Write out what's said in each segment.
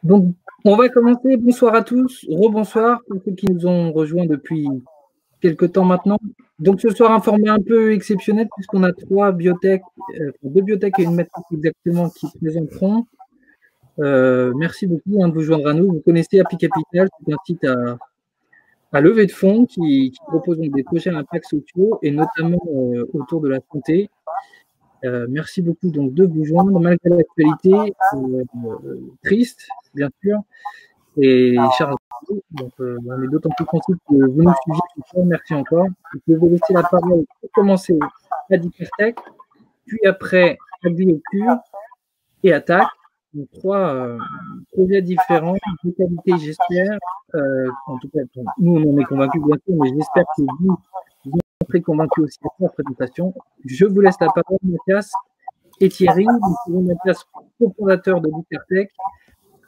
Donc, on va commencer. Bonsoir à tous, rebonsoir pour ceux qui nous ont rejoints depuis quelques temps maintenant. Donc, ce soir, un format un peu exceptionnel puisqu'on a deux biotech et une medtech exactement qui présenteront. Merci beaucoup de vous joindre à nous. Vous connaissez Happy Capital, c'est un site à lever de fonds qui propose donc des projets à impact sociaux et notamment autour de la santé. Merci beaucoup donc de vous joindre malgré l'actualité triste, bien sûr. Et Charles, donc, on est d'autant plus content que vous nous suivez ce soir. Merci encore. Je vais vous laisser la parole pour commencer à Dicartech, puis après Agriculture et Attaque. Donc, trois projets différents, de qualité, j'espère. En tout cas, nous, on en est convaincus, bien sûr, mais j'espère que vous en serez convaincus aussi à la présentation. Je vous laisse la parole, Mathias et Thierry. Mathias, cofondateur de Dicartech,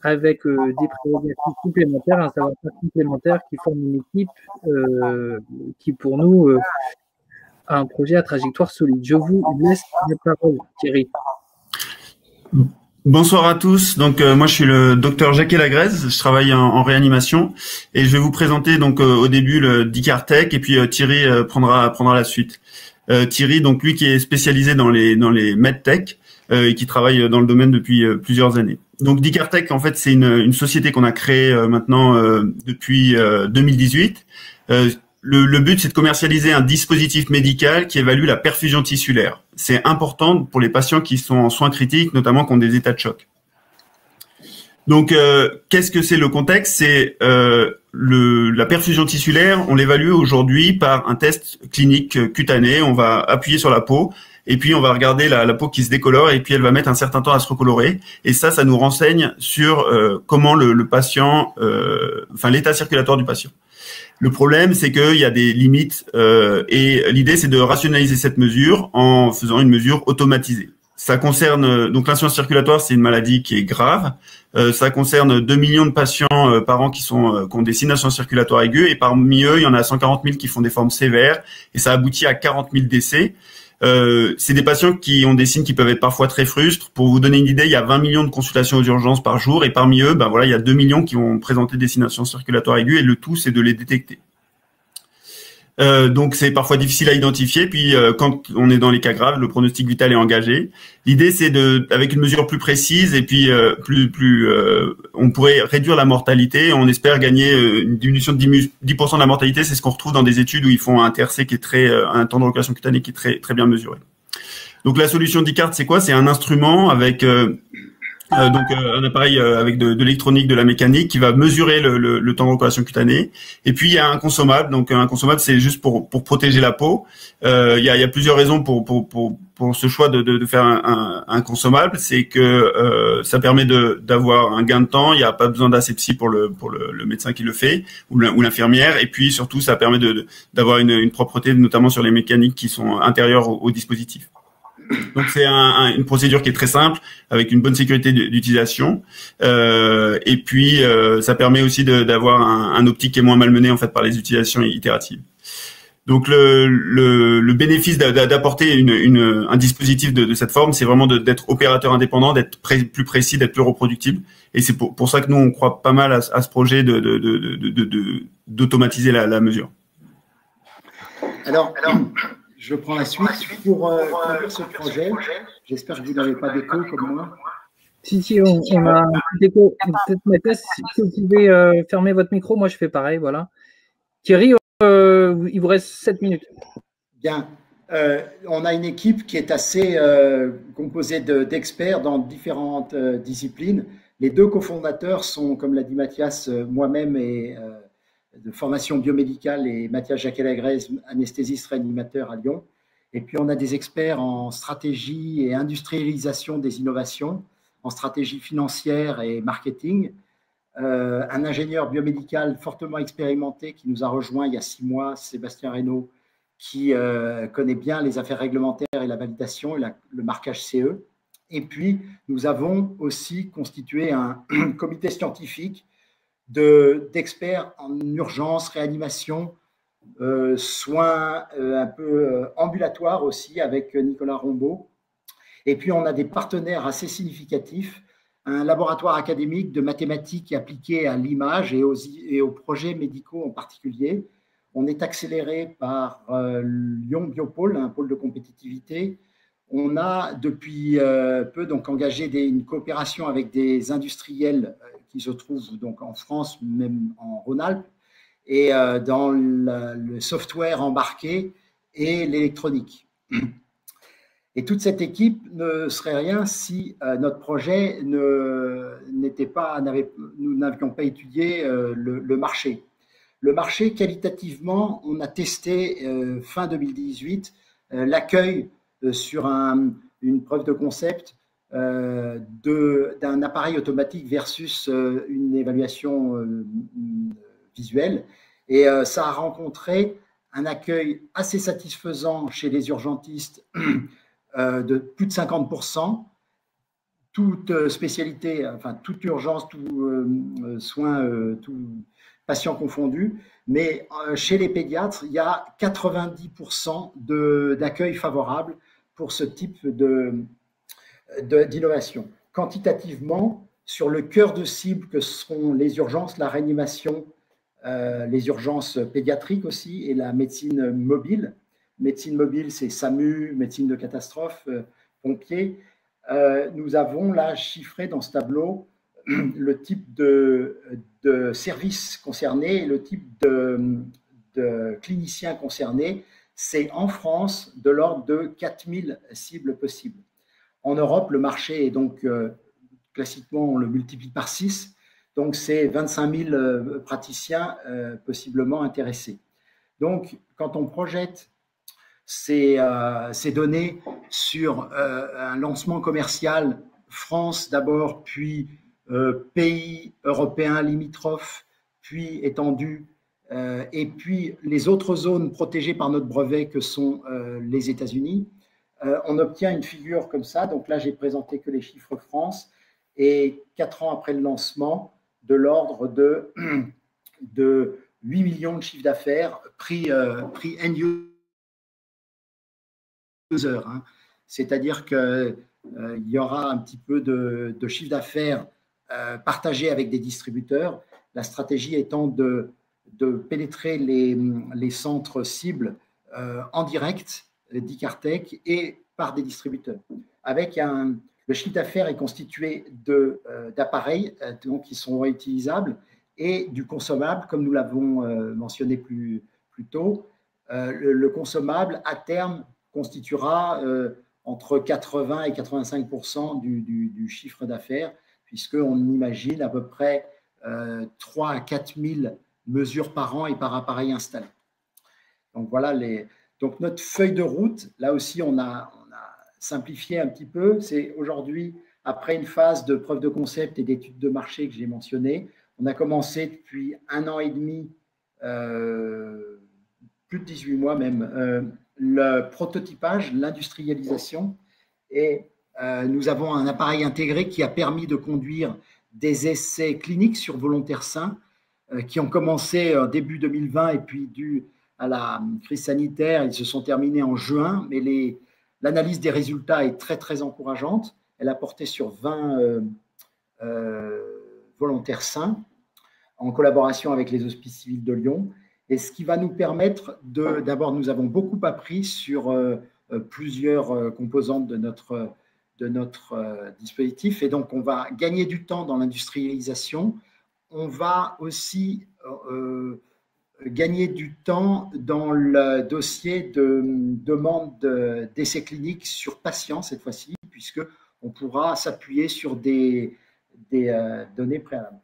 avec des prérogatives complémentaires, un savoir-faire complémentaire qui forme une équipe qui, pour nous, a un projet à trajectoire solide. Je vous laisse la parole, Thierry. Bonsoir à tous. Donc moi je suis le docteur Jacques Lagrèze, je travaille en réanimation et je vais vous présenter donc au début le Dicartech et puis Thierry prendra la suite. Thierry, donc lui qui est spécialisé dans les medtech et qui travaille dans le domaine depuis plusieurs années. Donc Dicartech en fait c'est une société qu'on a créée maintenant depuis 2018. Le but, c'est de commercialiser un dispositif médical qui évalue la perfusion tissulaire. C'est important pour les patients qui sont en soins critiques, notamment qui ont des états de choc. Donc, qu'est-ce que c'est le contexte? C'est la perfusion tissulaire, on l'évalue aujourd'hui par un test clinique cutané. On va appuyer sur la peau et puis on va regarder la peau qui se décolore et puis elle va mettre un certain temps à se recolorer. Et ça nous renseigne sur comment le patient, l'état circulatoire du patient. Le problème, c'est qu'il y a des limites et l'idée, c'est de rationaliser cette mesure en faisant une mesure automatisée. Ça concerne donc l'insuffisance circulatoire, c'est une maladie qui est grave. Ça concerne 2 millions de patients par an qui ont des signes d'insuffisance circulatoire aiguë et parmi eux, il y en a 140 000 qui font des formes sévères et ça aboutit à 40 000 décès. C'est des patients qui ont des signes qui peuvent être parfois très frustres. Pour vous donner une idée, il y a 20 millions de consultations aux urgences par jour et parmi eux, il y a 2 millions qui vont présenter des signes d'insuffisance circulatoire aiguë et le tout, c'est de les détecter. Donc c'est parfois difficile à identifier. Puis quand on est dans les cas graves, le pronostic vital est engagé. L'idée c'est avec une mesure plus précise et puis on pourrait réduire la mortalité. On espère gagner une diminution de 10% de la mortalité. C'est ce qu'on retrouve dans des études où ils font un TRC qui est un temps de relocation cutanée qui est très très bien mesuré. Donc la solution Dicart, c'est quoi? C'est un instrument avec un appareil avec de l'électronique, de la mécanique qui va mesurer le temps de relocation cutanée. Et puis il y a un consommable. Donc un consommable, c'est juste pour protéger la peau. Il y a plusieurs raisons pour ce choix de faire un consommable. C'est que ça permet d'avoir un gain de temps. Il n'y a pas besoin d'asepsie pour le médecin qui le fait ou l'infirmière. Et puis surtout, ça permet d'avoir une propreté, notamment sur les mécaniques qui sont intérieures au dispositif. Donc c'est une procédure qui est très simple avec une bonne sécurité d'utilisation et puis ça permet aussi d'avoir un optique qui est moins malmené en fait par les utilisations itératives. Donc le bénéfice d'apporter un dispositif de cette forme, c'est vraiment d'être opérateur indépendant, d'être plus précis, d'être plus reproductible. Et c'est pour ça que nous on croit pas mal à ce projet d'automatiser la mesure. Alors je prends la suite pour conduire ce projet. J'espère que vous n'avez pas d'écho comme moi. Si, on a un petit écho. Mathias, si vous pouvez fermer votre micro, moi je fais pareil, voilà. Thierry, il vous reste 7 minutes. Bien. On a une équipe qui est assez composée d'experts dans différentes disciplines. Les deux cofondateurs sont, comme l'a dit Mathias, moi-même et de formation biomédicale et Mathias Jacquet-Lagrèze, anesthésiste réanimateur à Lyon. Et puis on a des experts en stratégie et industrialisation des innovations, en stratégie financière et marketing. Un ingénieur biomédical fortement expérimenté qui nous a rejoint il y a 6 mois, Sébastien Reynaud, qui connaît bien les affaires réglementaires et la validation et le marquage CE. Et puis nous avons aussi constitué un comité scientifique d'experts en urgence, réanimation, soins un peu ambulatoires aussi avec Nicolas Rombaud. Et puis, on a des partenaires assez significatifs un laboratoire académique de mathématiques appliquées à l'image et aux projets médicaux en particulier. On est accéléré par Lyon Biopôle, un pôle de compétitivité. On a depuis peu donc engagé une coopération avec des industriels qui se trouvent donc en France, même en Rhône-Alpes, et dans le software embarqué et l'électronique. Et toute cette équipe ne serait rien si notre projet n'était pas, nous n'avions pas étudié le marché. Le marché, qualitativement, on a testé fin 2018 l'accueil sur une preuve de concept d'un appareil automatique versus une évaluation visuelle. Et ça a rencontré un accueil assez satisfaisant chez les urgentistes de plus de 50%, toute spécialité, enfin toute urgence, tout soin, tout patient confondu. Mais chez les pédiatres, il y a 90% d'accueil favorable pour ce type d'innovation. Quantitativement, sur le cœur de cible que seront les urgences, la réanimation, les urgences pédiatriques aussi et la médecine mobile. Médecine mobile, c'est SAMU, médecine de catastrophe, pompiers. Nous avons là chiffré dans ce tableau le type de services concernés et le type de cliniciens concernés. C'est en France de l'ordre de 4000 cibles possibles. En Europe, le marché est donc classiquement, on le multiplie par 6. Donc, c'est 25 000 praticiens possiblement intéressés. Donc, quand on projette ces données sur un lancement commercial, France d'abord, puis pays européens limitrophes, puis étendus, et puis les autres zones protégées par notre brevet que sont les États-Unis, on obtient une figure comme ça. Donc là, j'ai présenté que les chiffres France, et 4 ans après le lancement, de l'ordre de 8 millions de chiffres d'affaires prix end user. Hein. C'est-à-dire qu'il y aura un petit peu de chiffre d'affaires partagé avec des distributeurs. La stratégie étant de pénétrer les centres cibles en direct d'Icartech et par des distributeurs. Le chiffre d'affaires est constitué d'appareils qui sont réutilisables et du consommable, comme nous l'avons mentionné plus tôt. Le consommable, à terme, constituera entre 80 et 85% du chiffre d'affaires, puisqu'on imagine à peu près 3 à 4 000 mesures par an et par appareil installé. Donc voilà donc notre feuille de route. Là aussi, on a simplifié un petit peu. C'est aujourd'hui, après une phase de preuve de concept et d'études de marché que j'ai mentionné, on a commencé depuis 1 an et demi, plus de 18 mois même, le prototypage, l'industrialisation. Et nous avons un appareil intégré qui a permis de conduire des essais cliniques sur volontaires sains qui ont commencé début 2020 et puis dû à la crise sanitaire, ils se sont terminés en juin, mais l'analyse des résultats est très, très encourageante. Elle a porté sur 20 volontaires sains en collaboration avec les Hospices civils de Lyon. Et ce qui va nous permettre d'abord, nous avons beaucoup appris sur plusieurs composantes de notre dispositif. Et donc, on va gagner du temps dans l'industrialisation. On va aussi gagner du temps dans le dossier de demande d'essais cliniques sur patients cette fois-ci, puisqu'on pourra s'appuyer sur des données préalables.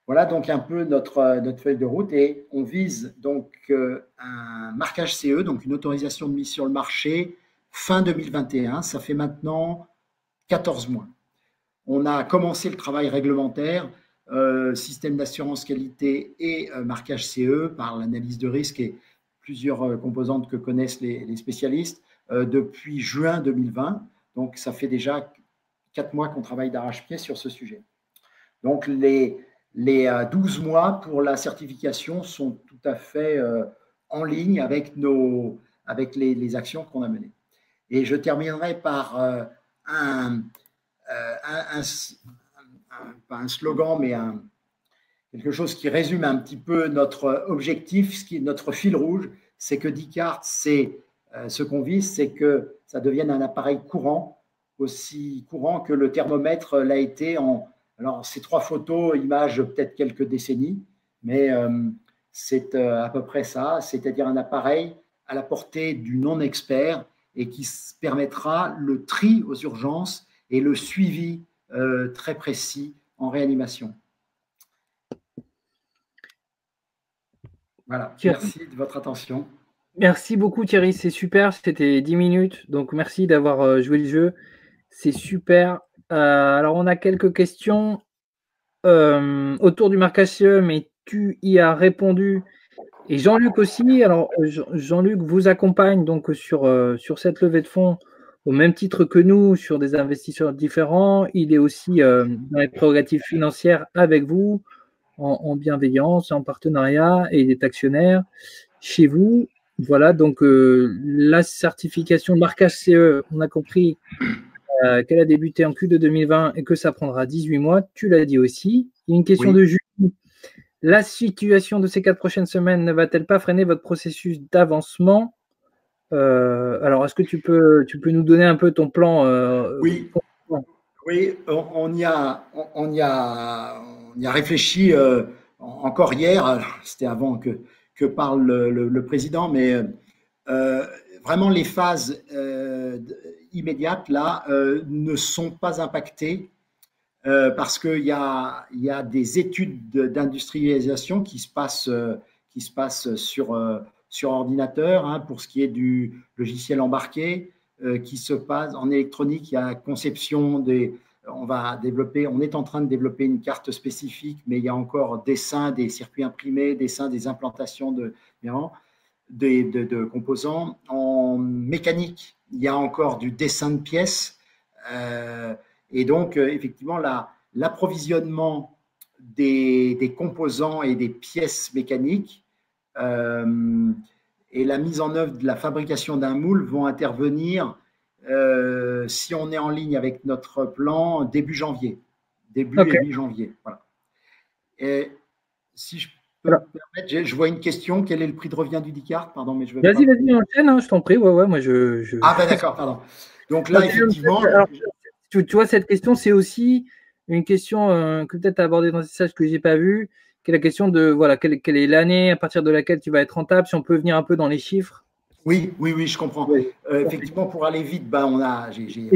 Voilà donc un peu notre feuille de route, et on vise donc un marquage CE, donc une autorisation de mise sur le marché fin 2021. Ça fait maintenant 14 mois. On a commencé le travail réglementaire, système d'assurance qualité et marquage CE par l'analyse de risque et plusieurs composantes que connaissent les spécialistes depuis juin 2020. Donc, ça fait déjà 4 mois qu'on travaille d'arrache-pied sur ce sujet. Donc, les 12 mois pour la certification sont tout à fait en ligne avec les actions qu'on a menées. Et je terminerai par un pas un slogan, mais quelque chose qui résume un petit peu notre objectif, notre fil rouge, c'est que Descartes, ce qu'on vise, c'est que ça devienne un appareil courant, aussi courant que le thermomètre l'a été alors ces 3 photos, images peut-être quelques décennies, mais c'est à peu près ça, c'est-à-dire un appareil à la portée du non-expert et qui permettra le tri aux urgences et le suivi très précis en réanimation. Voilà, merci de votre attention. Merci beaucoup Thierry, c'est super, c'était 10 minutes, donc merci d'avoir joué le jeu, c'est super. Alors on a quelques questions autour du marquage CE, mais tu y as répondu. Et Jean-Luc aussi, alors Jean-Luc vous accompagne donc sur cette levée de fonds au même titre que nous sur des investisseurs différents. Il est aussi dans les prérogatives financières avec vous, en bienveillance, en partenariat, et il est actionnaire chez vous. Voilà, donc la certification de marquage CE, on a compris qu'elle a débuté en Q2 2020 et que ça prendra 18 mois. Tu l'as dit aussi. Il y a une question de Julie. La situation de ces 4 prochaines semaines ne va-t-elle pas freiner votre processus d'avancement? Alors, est-ce que tu peux nous donner un peu ton plan? Oui, on y a réfléchi encore hier. C'était avant que parle le président, mais vraiment les phases immédiates là ne sont pas impactées. Parce qu'il y a des études d'industrialisation qui se passent sur ordinateur, hein, pour ce qui est du logiciel embarqué, qui se passe en électronique. Il y a conception on est en train de développer une carte spécifique, mais il y a encore dessin des circuits imprimés, dessin des implantations de composants. En mécanique, il y a encore du dessin de pièces. Et donc, effectivement, l'approvisionnement des composants et des pièces mécaniques et la mise en œuvre de la fabrication d'un moule vont intervenir, si on est en ligne avec notre plan, début janvier. Début et mi-janvier. Voilà. Et si je peux me permettre, je vois une question. Quel est le prix de revient du Descartes? Pardon, mais je veux Vas-y, enchaîne, hein, je t'en prie. Ouais, moi Ah ben d'accord, pardon. Donc là, effectivement… Alors, tu vois, cette question, c'est aussi une question que peut-être tu as abordée dans le message que je n'ai pas vu, qui est la question de, voilà, quelle est l'année à partir de laquelle tu vas être rentable, si on peut venir un peu dans les chiffres. Oui, je comprends. Oui. Effectivement, pour aller vite, j'ai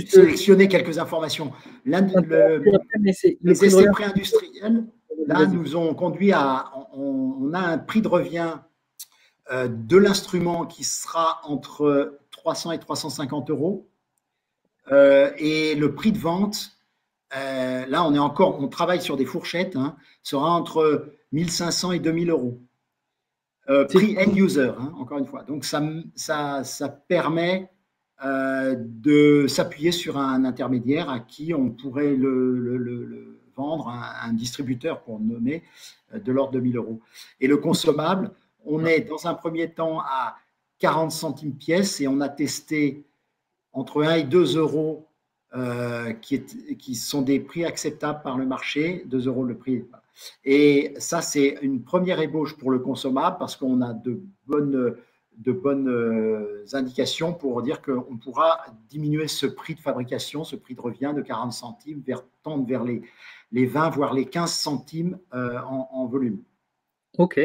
sélectionné quelques informations. Les essais pré-industriels, là, nous ont conduit on a un prix de revient de l'instrument qui sera entre 300 et 350 euros. Et le prix de vente, là, on travaille sur des fourchettes, hein, sera entre 1500 et 2000 euros. Prix end user, hein, encore une fois. Donc, ça permet de s'appuyer sur un intermédiaire à qui on pourrait le vendre, un distributeur pour nommer, de l'ordre de 1000 euros. Et le consommable, on est dans un premier temps à 40 centimes pièce et on a testé entre 1 et 2 euros qui sont des prix acceptables par le marché, 2 euros le prix. Et ça, c'est une première ébauche pour le consommable parce qu'on a de bonnes indications pour dire qu'on pourra diminuer ce prix de fabrication, ce prix de revient de 40 centimes, tendre vers les 20, voire les 15 centimes en volume. OK.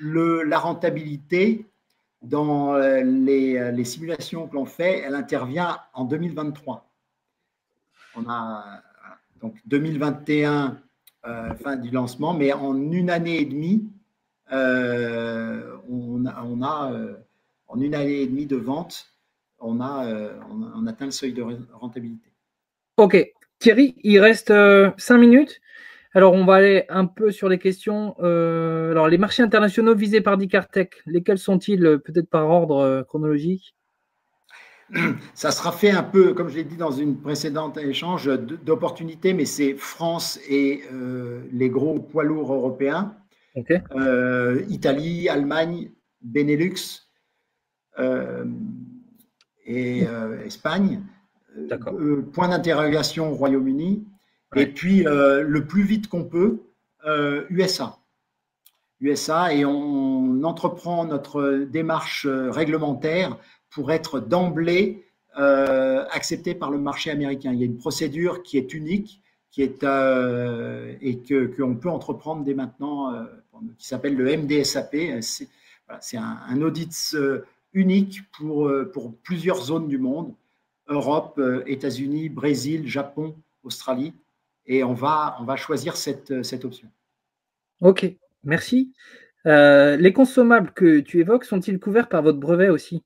La rentabilité, dans les simulations que l'on fait, elle intervient en 2023. On a donc 2021, fin du lancement, mais en une année et demie, en une année et demie de vente, on atteint le seuil de rentabilité. Ok, Thierry, il reste 5 minutes. Alors, on va aller un peu sur les questions. Alors, les marchés internationaux visés par Descartes Tech, lesquels sont-ils, peut-être par ordre chronologique? Ça sera fait un peu, comme je l'ai dit dans une précédente échange, d'opportunités, mais c'est France et les gros poids lourds européens. Okay. Italie, Allemagne, Benelux et Espagne. Point d'interrogation, Royaume-Uni. Ouais. Et puis, le plus vite qu'on peut, USA. Et on entreprend notre démarche réglementaire pour être d'emblée accepté par le marché américain. Il y a une procédure qui est unique, et qu'on peut entreprendre dès maintenant, qui s'appelle le MDSAP. C'est un audit unique pour plusieurs zones du monde, Europe, États-Unis, Brésil, Japon, Australie, et on va choisir cette option. Ok, merci. Les consommables que tu évoques sont-ils couverts par votre brevet aussi?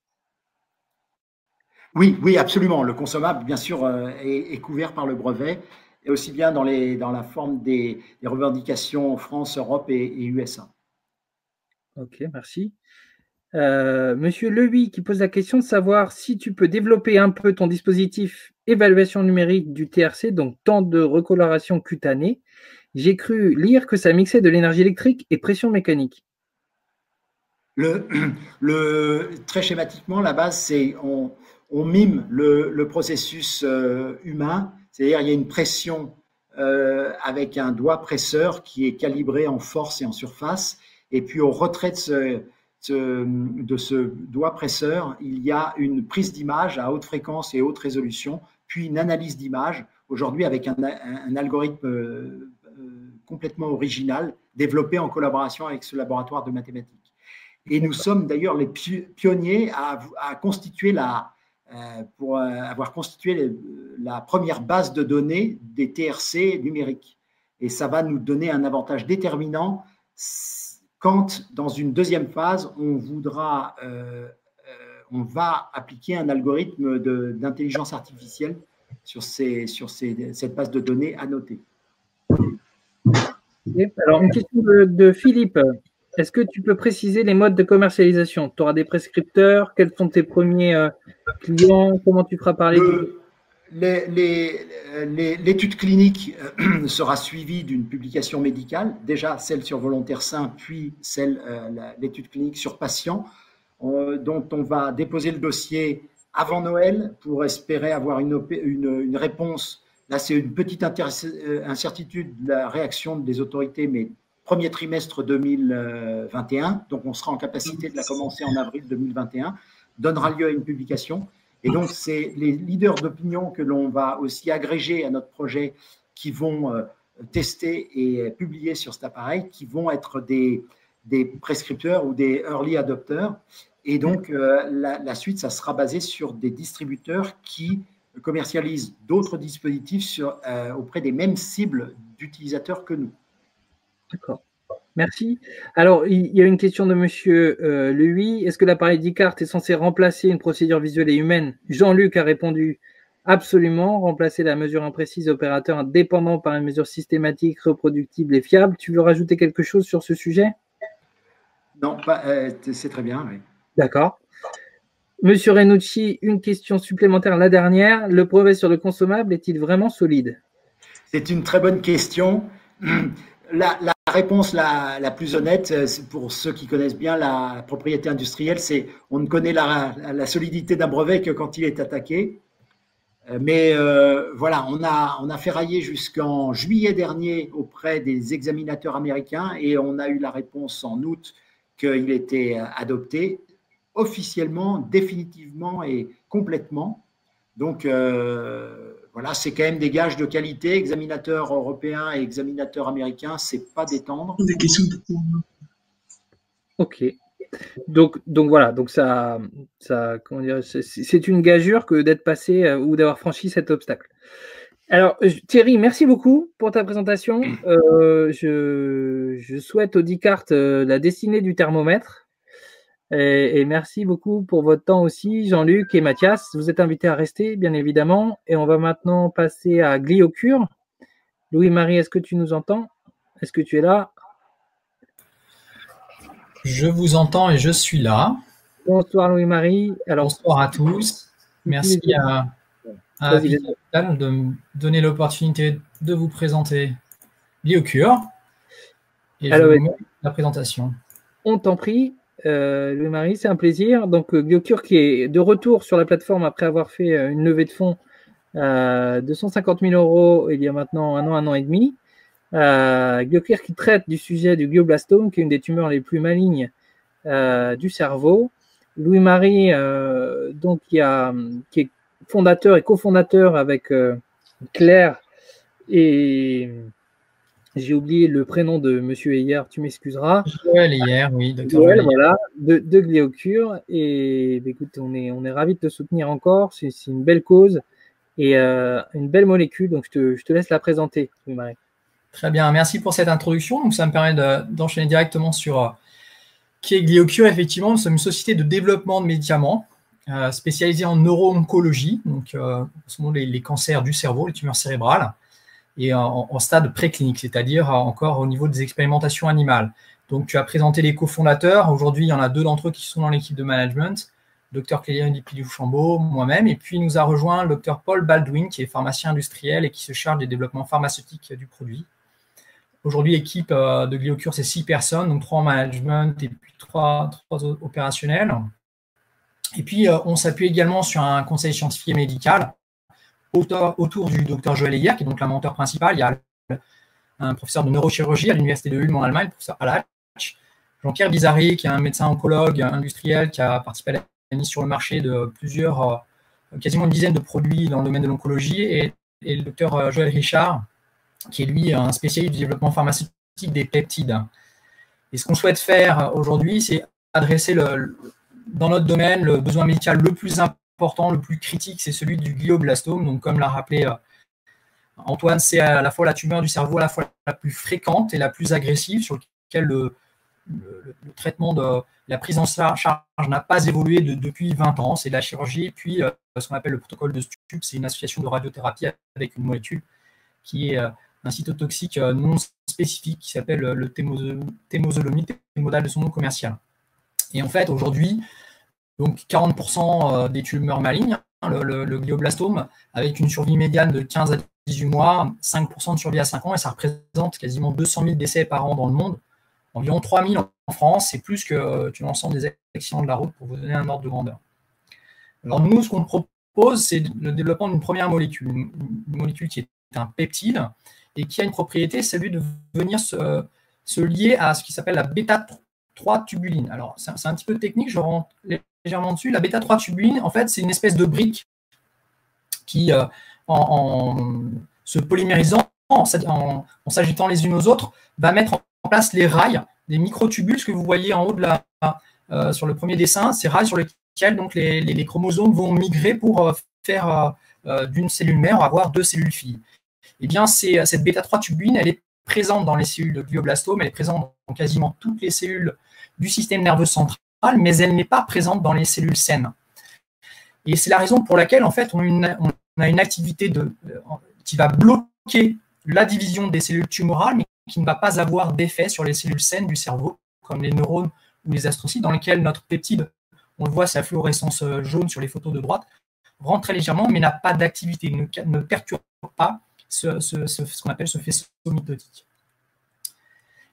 Oui, absolument. Le consommable, bien sûr, est couvert par le brevet, et aussi bien dans la forme des revendications France, Europe et USA. Ok, merci. Monsieur Lewy qui pose la question de savoir si tu peux développer un peu ton dispositif évaluation numérique du TRC, donc temps de recoloration cutanée. J'ai cru lire que ça mixait de l'énergie électrique et pression mécanique. Très schématiquement, la base, c'est on mime le processus humain, c'est-à-dire il y a une pression avec un doigt presseur qui est calibré en force et en surface, et puis au retrait de ce doigt presseur, il y a une prise d'image à haute fréquence et haute résolution, puis une analyse d'image, aujourd'hui avec un algorithme complètement original, développé en collaboration avec ce laboratoire de mathématiques. Et nous sommes d'ailleurs les pionniers à constituer pour avoir constitué la première base de données des TRC numériques. Et ça va nous donner un avantage déterminant quand, dans une deuxième phase, on va appliquer un algorithme d'intelligence artificielle sur cette base de données annotée. Alors, une question de Philippe. Est-ce que tu peux préciser les modes de commercialisation? Tu auras des prescripteurs? Quels sont tes premiers clients? Comment tu feras parler L'étude clinique sera suivie d'une publication médicale, déjà celle sur volontaires sains, puis l'étude clinique sur patients, dont on va déposer le dossier avant Noël pour espérer avoir une réponse. Là, c'est une petite incertitude de la réaction des autorités, mais premier trimestre 2021, donc on sera en capacité de la commencer en avril 2021, donnera lieu à une publication. Et donc, c'est les leaders d'opinion que l'on va aussi agréger à notre projet qui vont tester et publier sur cet appareil, qui vont être des prescripteurs ou des early adopters. Et donc, la suite, ça sera basé sur des distributeurs qui commercialisent d'autres dispositifs auprès des mêmes cibles d'utilisateurs que nous. D'accord. Merci. Alors, il y a une question de monsieur Lewy. Est-ce que l'appareil d'Icart est censé remplacer une procédure visuelle et humaine? Jean-Luc a répondu absolument. Remplacer la mesure imprécise opérateur indépendant par une mesure systématique, reproductible et fiable. Tu veux rajouter quelque chose sur ce sujet? Non, c'est très bien, oui. D'accord. Monsieur Renucci, une question supplémentaire, la dernière. Le brevet sur le consommable est-il vraiment solide? C'est une très bonne question. La réponse la plus honnête, pour ceux qui connaissent bien la propriété industrielle, c'est on ne connaît la solidité d'un brevet que quand il est attaqué. Mais voilà, on a ferraillé jusqu'en juillet dernier auprès des examinateurs américains et on a eu la réponse en août qu'il était adopté officiellement, définitivement et complètement. Donc, voilà, c'est quand même des gages de qualité. Examinateurs européens et examinateurs américains, c'est pas détendre. Des questions. Ok. Donc voilà, donc ça comment dire, c'est une gageure que d'être passé ou d'avoir franchi cet obstacle. Alors Thierry, merci beaucoup pour ta présentation. Je souhaite au Dicart la destinée du thermomètre. Et merci beaucoup pour votre temps aussi, Jean-Luc et Mathias. Vous êtes invités à rester, bien évidemment. Et on va maintenant passer à Gliocure. Louis-Marie, est-ce que tu nous entends? Est-ce que tu es là? Je vous entends et je suis là. Bonsoir Louis-Marie. Bonsoir à tous. Merci à Vital de me donner l'opportunité de vous présenter Gliocure. Et je vous mets la présentation. On t'en prie. Louis-Marie, c'est un plaisir. Donc, Gliocure qui est de retour sur la plateforme après avoir fait une levée de fonds 250 000 € il y a maintenant un an et demi. GlioClear qui traite du sujet du glioblastome, qui est une des tumeurs les plus malignes du cerveau. Louis-Marie, donc, qui est fondateur et cofondateur avec Claire, et j'ai oublié le prénom de Monsieur Heyer, tu m'excuseras. Joël Heyer, oui, docteur Joël, voilà, de GlioCure. Et écoute, on est ravis de te soutenir encore. C'est une belle cause et une belle molécule. Donc, je te laisse la présenter, Louis-Marie. Très bien, merci pour cette introduction. Donc, ça me permet d'enchaîner directement sur qui est GlioCure. Effectivement, nous sommes une société de développement de médicaments spécialisée en neuro-oncologie, donc sont les cancers du cerveau, les tumeurs cérébrales, et en stade préclinique, c'est-à-dire encore au niveau des expérimentations animales. Donc, tu as présenté les cofondateurs. Aujourd'hui, il y en a 2 d'entre eux qui sont dans l'équipe de management, Dr Clélia Dupilou-Chambaud, moi-même, et puis il nous a rejoint le Dr Paul Baldwin, qui est pharmacien industriel et qui se charge des développements pharmaceutiques du produit. Aujourd'hui, l'équipe de GlioCure, c'est 6 personnes, donc 3 en management et puis 3 opérationnels. Et puis, on s'appuie également sur un conseil scientifique et médical autour du docteur Joël Heyer, qui est donc l'inventeur principal. Il y a un professeur de neurochirurgie à l'université de Ulm en Allemagne, le professeur Alach. Jean-Pierre Bizarri, qui est un médecin oncologue industriel qui a participé à la mise sur le marché de plusieurs, quasiment une dizaine de produits dans le domaine de l'oncologie, et le docteur Joël Richard, qui est lui un spécialiste du développement pharmaceutique des peptides. Et ce qu'on souhaite faire aujourd'hui, c'est adresser dans notre domaine le besoin médical le plus important, le plus critique, c'est celui du glioblastome. Donc, comme l'a rappelé Antoine, c'est à la fois la tumeur du cerveau, à la fois la plus fréquente et la plus agressive, sur laquelle le traitement de la prise en charge n'a pas évolué depuis 20 ans. C'est de la chirurgie, puis ce qu'on appelle le protocole de Stupp, c'est une association de radiothérapie avec une molécule qui est un cytotoxique non spécifique qui s'appelle le temozolomide, témodal de son nom commercial. Et en fait, aujourd'hui, donc 40% des tumeurs malignes, le glioblastome, avec une survie médiane de 15 à 18 mois, 5% de survie à 5 ans, et ça représente quasiment 200 000 décès par an dans le monde, environ 3 000 en France, c'est plus que l'ensemble des accidents de la route, pour vous donner un ordre de grandeur. Alors nous, ce qu'on propose, c'est le développement d'une première molécule, une molécule qui est un peptide, et qui a une propriété, c'est celui de venir se lier à ce qui s'appelle la bêta-3 tubuline. Alors, c'est un petit peu technique, je rentre légèrement dessus. La bêta-3 tubuline, en fait, c'est une espèce de brique qui, en se polymérisant, en s'agitant les unes aux autres, va mettre en place les rails, des microtubules, ce que vous voyez en haut sur le premier dessin, ces rails sur lesquels donc, les chromosomes vont migrer pour faire d'une cellule mère avoir 2 cellules filles. Eh bien, cette bêta-3 tubuline, elle est présente dans les cellules de glioblastome, elle est présente dans quasiment toutes les cellules du système nerveux central, mais elle n'est pas présente dans les cellules saines. Et c'est la raison pour laquelle, en fait, on a une activité qui va bloquer la division des cellules tumorales, mais qui ne va pas avoir d'effet sur les cellules saines du cerveau, comme les neurones ou les astrocytes, dans lesquels notre peptide, on le voit, c'est la fluorescence jaune sur les photos de droite, rentre très légèrement, mais n'a pas d'activité, ne perturbe pas ce qu'on appelle ce faisceau mitotique.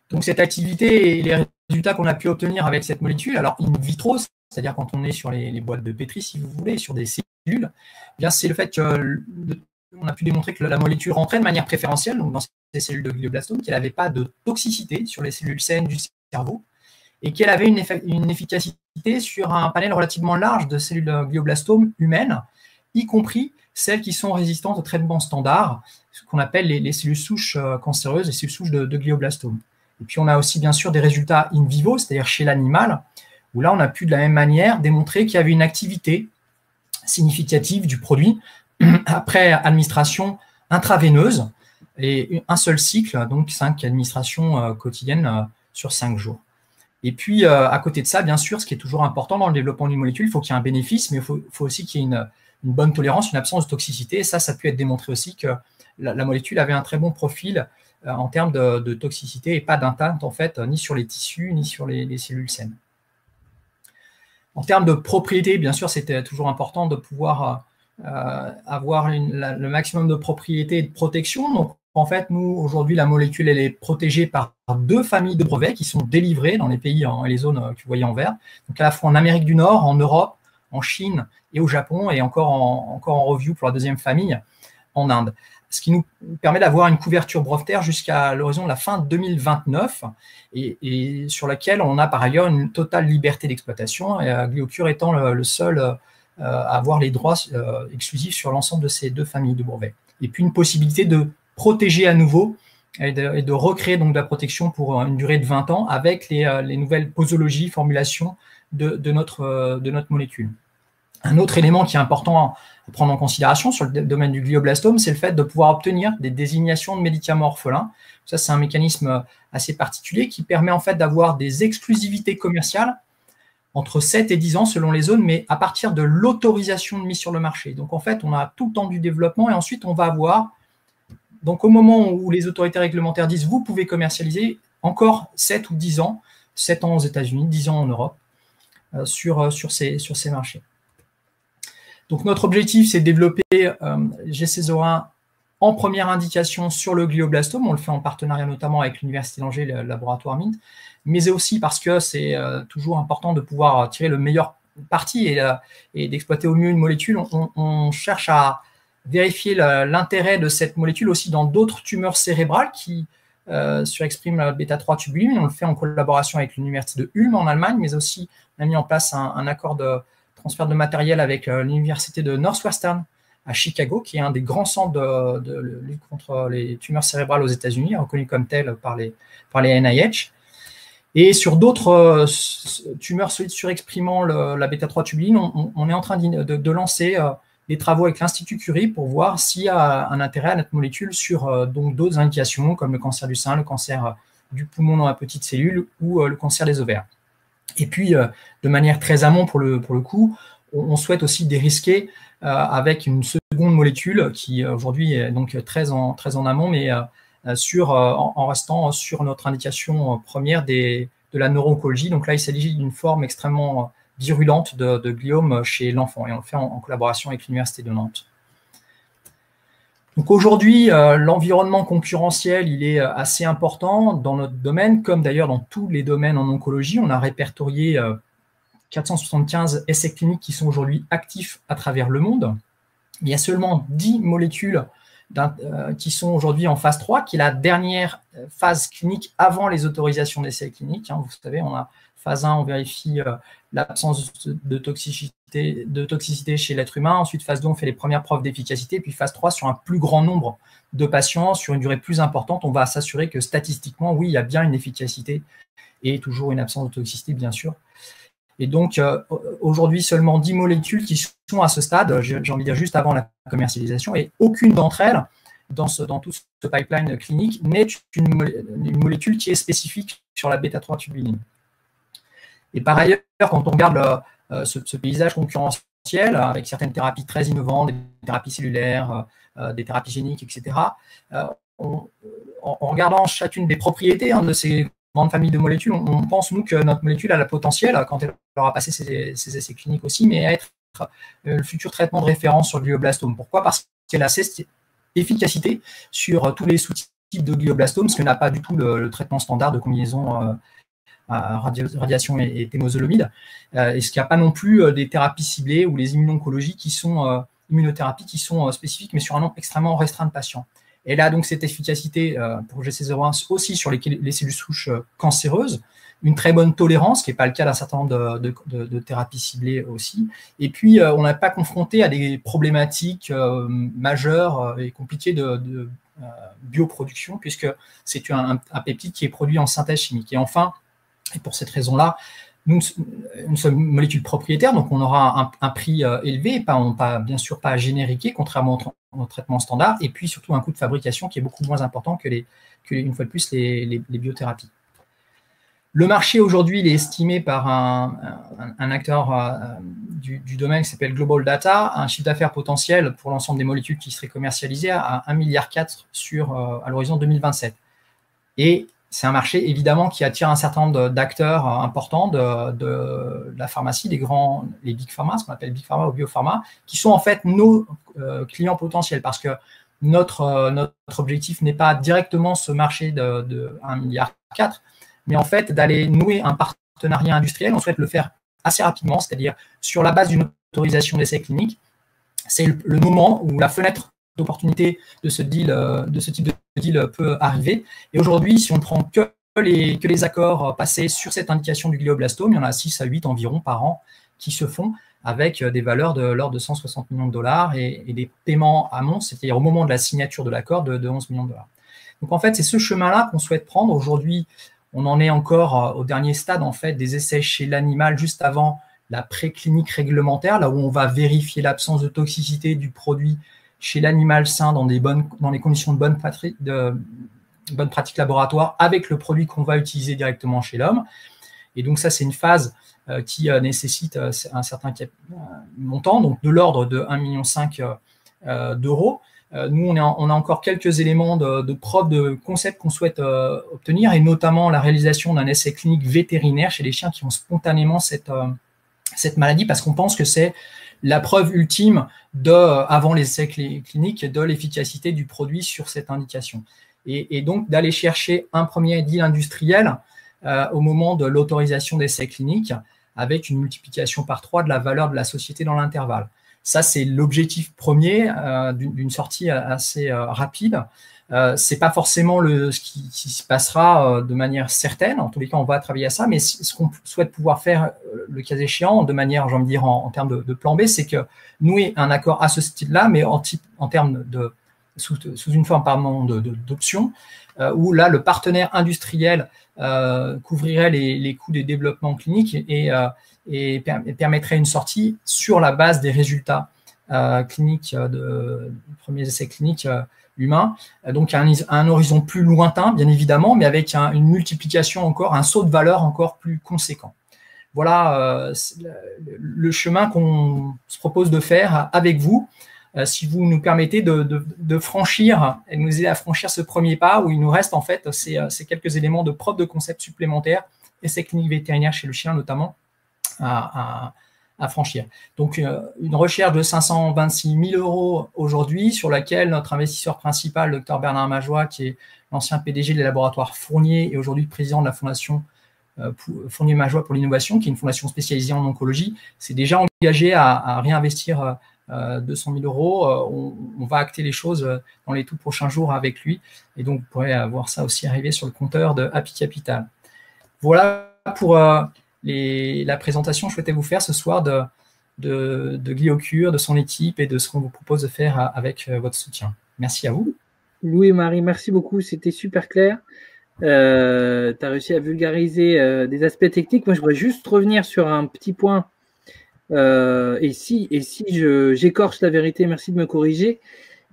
Donc cette activité et les résultats qu'on a pu obtenir avec cette molécule, alors in vitro, c'est-à-dire quand on est sur les boîtes de Petri, si vous voulez, sur des cellules, eh bien c'est le fait qu'on a pu démontrer que la molécule rentrait de manière préférentielle donc dans ces cellules de glioblastome, qu'elle n'avait pas de toxicité sur les cellules saines du cerveau et qu'elle avait une efficacité sur un panel relativement large de cellules de glioblastome humaines, y compris celles qui sont résistantes au traitement standard, ce qu'on appelle les cellules souches cancéreuses, les cellules souches de glioblastome. Et puis on a aussi bien sûr des résultats in vivo, c'est-à-dire chez l'animal, où là on a pu de la même manière démontrer qu'il y avait une activité significative du produit après administration intraveineuse et un seul cycle, donc 5 administrations quotidiennes sur 5 jours. Et puis à côté de ça, bien sûr, ce qui est toujours important dans le développement d'une molécule, il faut qu'il y ait un bénéfice, mais il faut aussi qu'il y ait une bonne tolérance, une absence de toxicité. Et ça a pu être démontré aussi que la molécule avait un très bon profil en termes de toxicité et pas d'atteinte en fait, ni sur les tissus, ni sur les cellules saines. En termes de propriété, bien sûr, c'était toujours important de pouvoir avoir le maximum de propriété et de protection. Donc, en fait, nous, aujourd'hui, la molécule, elle est protégée par 2 familles de brevets qui sont délivrés dans les pays et les zones que vous voyez en vert. Donc, à la fois en Amérique du Nord, en Europe, en Chine et au Japon, et encore en review pour la deuxième famille en Inde. Ce qui nous permet d'avoir une couverture brevetère jusqu'à l'horizon de la fin 2029 et sur laquelle on a par ailleurs une totale liberté d'exploitation, GlioCure étant le seul à avoir les droits exclusifs sur l'ensemble de ces deux familles de brevets. Et puis une possibilité de protéger à nouveau et de recréer donc de la protection pour une durée de 20 ans avec les nouvelles posologies, formulations de notre molécule. Un autre élément qui est important à prendre en considération sur le domaine du glioblastome, c'est le fait de pouvoir obtenir des désignations de médicaments orphelins. Ça, c'est un mécanisme assez particulier qui permet en fait d'avoir des exclusivités commerciales entre 7 et 10 ans selon les zones, mais à partir de l'autorisation de mise sur le marché. Donc en fait, on a tout le temps du développement et ensuite on va avoir, donc au moment où les autorités réglementaires disent vous pouvez commercialiser, encore 7 ou 10 ans, 7 ans aux États-Unis, 10 ans en Europe, sur ces marchés. Donc notre objectif, c'est de développer GC01 en première indication sur le glioblastome. On le fait en partenariat notamment avec l'Université d'Angers, le laboratoire MINT, mais aussi parce que c'est toujours important de pouvoir tirer le meilleur parti et d'exploiter au mieux une molécule. On cherche à vérifier l'intérêt de cette molécule aussi dans d'autres tumeurs cérébrales qui surexpriment la bêta-3-tubuline. On le fait en collaboration avec l'Université de Ulm en Allemagne, mais aussi on a mis en place un accord de transfert de matériel avec l'Université de Northwestern à Chicago, qui est un des grands centres de lutte contre les tumeurs cérébrales aux États-Unis, reconnu comme tel par les NIH. Et sur d'autres tumeurs solides surexprimant la bêta-3-tubuline, on est en train de lancer des travaux avec l'Institut Curie pour voir s'il y a un intérêt à notre molécule sur donc d'autres indications comme le cancer du sein, le cancer du poumon dans la petite cellule ou le cancer des ovaires. Et puis, de manière très amont pour le coup, on souhaite aussi dérisquer avec une seconde molécule qui aujourd'hui est donc très en amont, mais en restant sur notre indication première de la neuro-oncologie. Donc là, il s'agit d'une forme extrêmement virulente de gliome chez l'enfant, et on le fait en collaboration avec l'Université de Nantes. Donc aujourd'hui, l'environnement concurrentiel, il est assez important dans notre domaine, comme d'ailleurs dans tous les domaines en oncologie. On a répertorié 475 essais cliniques qui sont aujourd'hui actifs à travers le monde. Il y a seulement 10 molécules qui sont aujourd'hui en phase 3, qui est la dernière phase clinique avant les autorisations d'essais cliniques. Vous savez, on a phase 1, on vérifie l'absence de toxicité chez l'être humain. Ensuite, phase 2, on fait les premières preuves d'efficacité. Puis phase 3, sur un plus grand nombre de patients, sur une durée plus importante, on va s'assurer que statistiquement, oui, il y a bien une efficacité et toujours une absence de toxicité, bien sûr. Et donc, aujourd'hui, seulement 10 molécules qui sont à ce stade, j'ai envie de dire juste avant la commercialisation, et aucune d'entre elles, dans tout ce pipeline clinique, n'est une molécule qui est spécifique sur la bêta-3-tubuline. Et par ailleurs, quand on regarde ce paysage concurrentiel, avec certaines thérapies très innovantes, des thérapies cellulaires, des thérapies géniques, etc., en regardant chacune des propriétés de ces grandes familles de molécules, on pense, nous, que notre molécule a le potentiel, quand elle aura passé ses essais cliniques aussi, mais à être le futur traitement de référence sur le glioblastome. Pourquoi? Parce qu'elle a cette efficacité sur tous les sous-types de glioblastome, ce que n'a pas du tout le traitement standard de combinaison radiation et témozolamide, et ce qu'il n'y a pas non plus des thérapies ciblées ou les immuno-oncologies qui sont immunothérapies qui sont spécifiques, mais sur un nombre extrêmement restreint de patients. Elle a donc cette efficacité pour GC01 aussi sur les cellules souches cancéreuses, une très bonne tolérance, qui n'est pas le cas d'un certain nombre de thérapies ciblées aussi. Et puis, on n'a pas confronté à des problématiques majeures et compliquées de bioproduction, puisque c'est un peptide qui est produit en synthèse chimique. Et enfin, et pour cette raison-là, nous sommes une molécule propriétaire, donc on aura un prix élevé, bien sûr pas génériqué, contrairement au traitement standard, et puis surtout un coût de fabrication qui est beaucoup moins important que une fois de plus, les biothérapies. Le marché aujourd'hui, il est estimé par un acteur du domaine qui s'appelle Global Data, un chiffre d'affaires potentiel pour l'ensemble des molécules qui seraient commercialisées à 1,4 milliard à l'horizon 2027. Et c'est un marché, évidemment, qui attire un certain nombre d'acteurs importants de la pharmacie, les big pharma, ce qu'on appelle big pharma ou biopharma, qui sont en fait nos clients potentiels, parce que notre objectif n'est pas directement ce marché de 1,4 milliard, mais en fait d'aller nouer un partenariat industriel. On souhaite le faire assez rapidement, c'est-à-dire sur la base d'une d'autorisation d'essai clinique, c'est le moment où la fenêtre d'opportunité de ce type de deal peut arriver. Et aujourd'hui, si on ne prend que les accords passés sur cette indication du glioblastome, il y en a 6 à 8 environ par an qui se font avec des valeurs de l'ordre de 160 millions de dollars et des paiements amont, c'est-à-dire au moment de la signature de l'accord, de 11 millions de dollars. Donc en fait, c'est ce chemin-là qu'on souhaite prendre. Aujourd'hui, on en est encore au dernier stade en fait des essais chez l'animal juste avant la préclinique réglementaire, là où on va vérifier l'absence de toxicité du produit chez l'animal sain dans les conditions de bonne pratique laboratoire avec le produit qu'on va utiliser directement chez l'homme. Et donc ça, c'est une phase qui nécessite un certain montant, donc de l'ordre de 1,5 million d'euros. Nous, on a encore quelques éléments de preuve de concept qu'on souhaite obtenir, et notamment la réalisation d'un essai clinique vétérinaire chez les chiens qui ont spontanément cette maladie, parce qu'on pense que c'est la preuve ultime avant les essais cliniques de l'efficacité du produit sur cette indication. Et donc d'aller chercher un premier deal industriel au moment de l'autorisation d'essais cliniques avec une multiplication par 3 de la valeur de la société dans l'intervalle. Ça, c'est l'objectif premier d'une sortie assez rapide. C'est pas forcément ce qui se passera de manière certaine. En tous les cas, on va travailler à ça. Mais ce qu'on souhaite pouvoir faire, le cas échéant, de manière, j'ai envie de dire, en termes de plan B, c'est que nouer un accord à ce style-là, mais en termes sous une forme d'option, où là, le partenaire industriel couvrirait les coûts des développements cliniques et permettrait une sortie sur la base des résultats cliniques, de premiers essais cliniques humains, donc à un horizon plus lointain, bien évidemment, mais avec une multiplication encore, un saut de valeur encore plus conséquent. Voilà le chemin qu'on se propose de faire avec vous, si vous nous permettez de franchir et nous aider à franchir ce premier pas, où il nous reste en fait ces quelques éléments de preuve de concept supplémentaires, essais cliniques vétérinaires chez le chien notamment, à franchir. Donc, une recherche de 526 000 € aujourd'hui, sur laquelle notre investisseur principal, le Dr Bernard Majoie, qui est l'ancien PDG des laboratoires Fournier et aujourd'hui président de la fondation Fournier-Majoie pour l'innovation, qui est une fondation spécialisée en oncologie, s'est déjà engagé à réinvestir 200 000 €. On va acter les choses dans les tout prochains jours avec lui. Et donc, vous pourrez voir ça aussi arriver sur le compteur de Happy Capital. Voilà pour la présentation que je souhaitais vous faire ce soir de GlioCure, de son équipe et de ce qu'on vous propose de faire avec votre soutien. Merci à vous. Louis et Marie, merci beaucoup. C'était super clair. Tu as réussi à vulgariser des aspects techniques. Moi, je voudrais juste revenir sur un petit point. Et si j'écorche la vérité, merci de me corriger.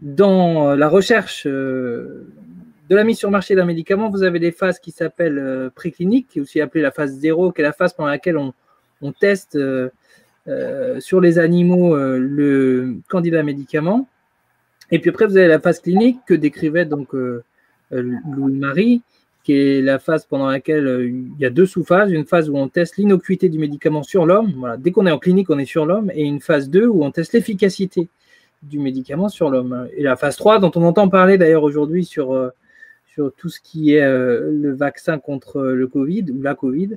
Dans la recherche de la mise sur le marché d'un médicament, vous avez des phases qui s'appellent précliniques, qui est aussi appelée la phase 0, qui est la phase pendant laquelle on teste sur les animaux le candidat médicament. Et puis après, vous avez la phase clinique que décrivait donc Louis-Marie, qui est la phase pendant laquelle il y a 2 sous-phases. Une phase où on teste l'innocuité du médicament sur l'homme. Voilà. Dès qu'on est en clinique, on est sur l'homme. Et une phase 2 où on teste l'efficacité du médicament sur l'homme. Et la phase 3, dont on entend parler d'ailleurs aujourd'hui sur tout ce qui est le vaccin contre le Covid ou la Covid,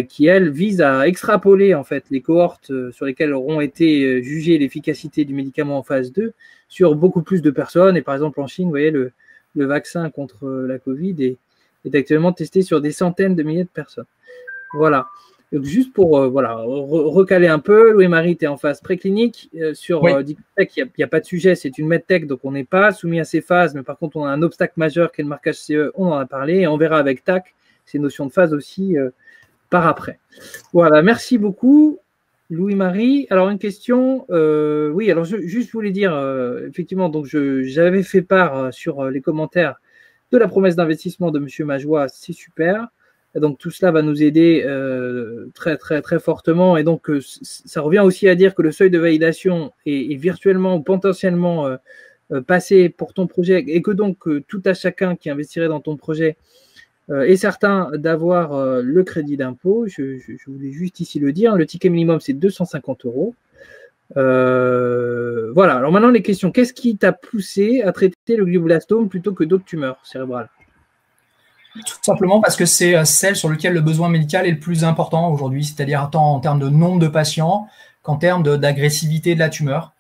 qui, elle, vise à extrapoler en fait les cohortes sur lesquelles auront été jugées l'efficacité du médicament en phase 2 sur beaucoup plus de personnes. Et par exemple, en Chine, vous voyez, le vaccin contre la Covid est actuellement testé sur des centaines de milliers de personnes. Voilà. Donc, juste pour recaler un peu, Louis-Marie, tu es en phase préclinique. Sur DicTech, il n'y a pas de sujet, c'est une medtech, donc on n'est pas soumis à ces phases, mais par contre, on a un obstacle majeur qui est le marquage CE, on en a parlé, et on verra avec TAC ces notions de phase aussi par après. Voilà, merci beaucoup, Louis-Marie. Alors, une question, oui, alors juste voulais dire, effectivement, donc j'avais fait part sur les commentaires de la promesse d'investissement de M. Majoie, c'est super. Donc tout cela va nous aider très très très fortement, et donc ça revient aussi à dire que le seuil de validation est virtuellement ou potentiellement passé pour ton projet, et que donc tout à chacun qui investirait dans ton projet est certain d'avoir le crédit d'impôt. Je voulais juste ici le dire, le ticket minimum c'est 250 €. Voilà, alors maintenant les questions. Qu'est-ce qui t'a poussé à traiter le glioblastome plutôt que d'autres tumeurs cérébrales? Tout simplement parce que c'est celle sur laquelle le besoin médical est le plus important aujourd'hui, c'est-à-dire tant en termes de nombre de patients qu'en termes d'agressivité de la tumeur.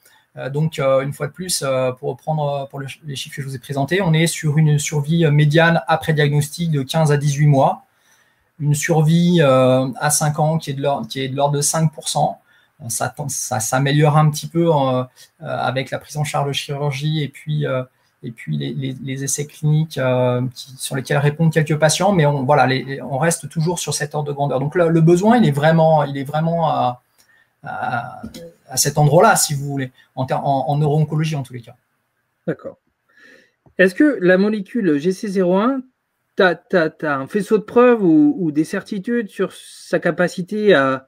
Donc, une fois de plus, pour reprendre les chiffres que je vous ai présentés, on est sur une survie médiane après diagnostic de 15 à 18 mois, une survie à 5 ans qui est de l'ordre de 5%. Ça s'améliore un petit peu avec la prise en charge de chirurgie et puis les essais cliniques sur lesquels répondent quelques patients, mais on reste toujours sur cet ordre de grandeur. Donc, le besoin, il est vraiment à cet endroit-là, si vous voulez, en neuro-oncologie en tous les cas. D'accord. Est-ce que la molécule GC01, tu as un faisceau de preuves ou des certitudes sur sa capacité à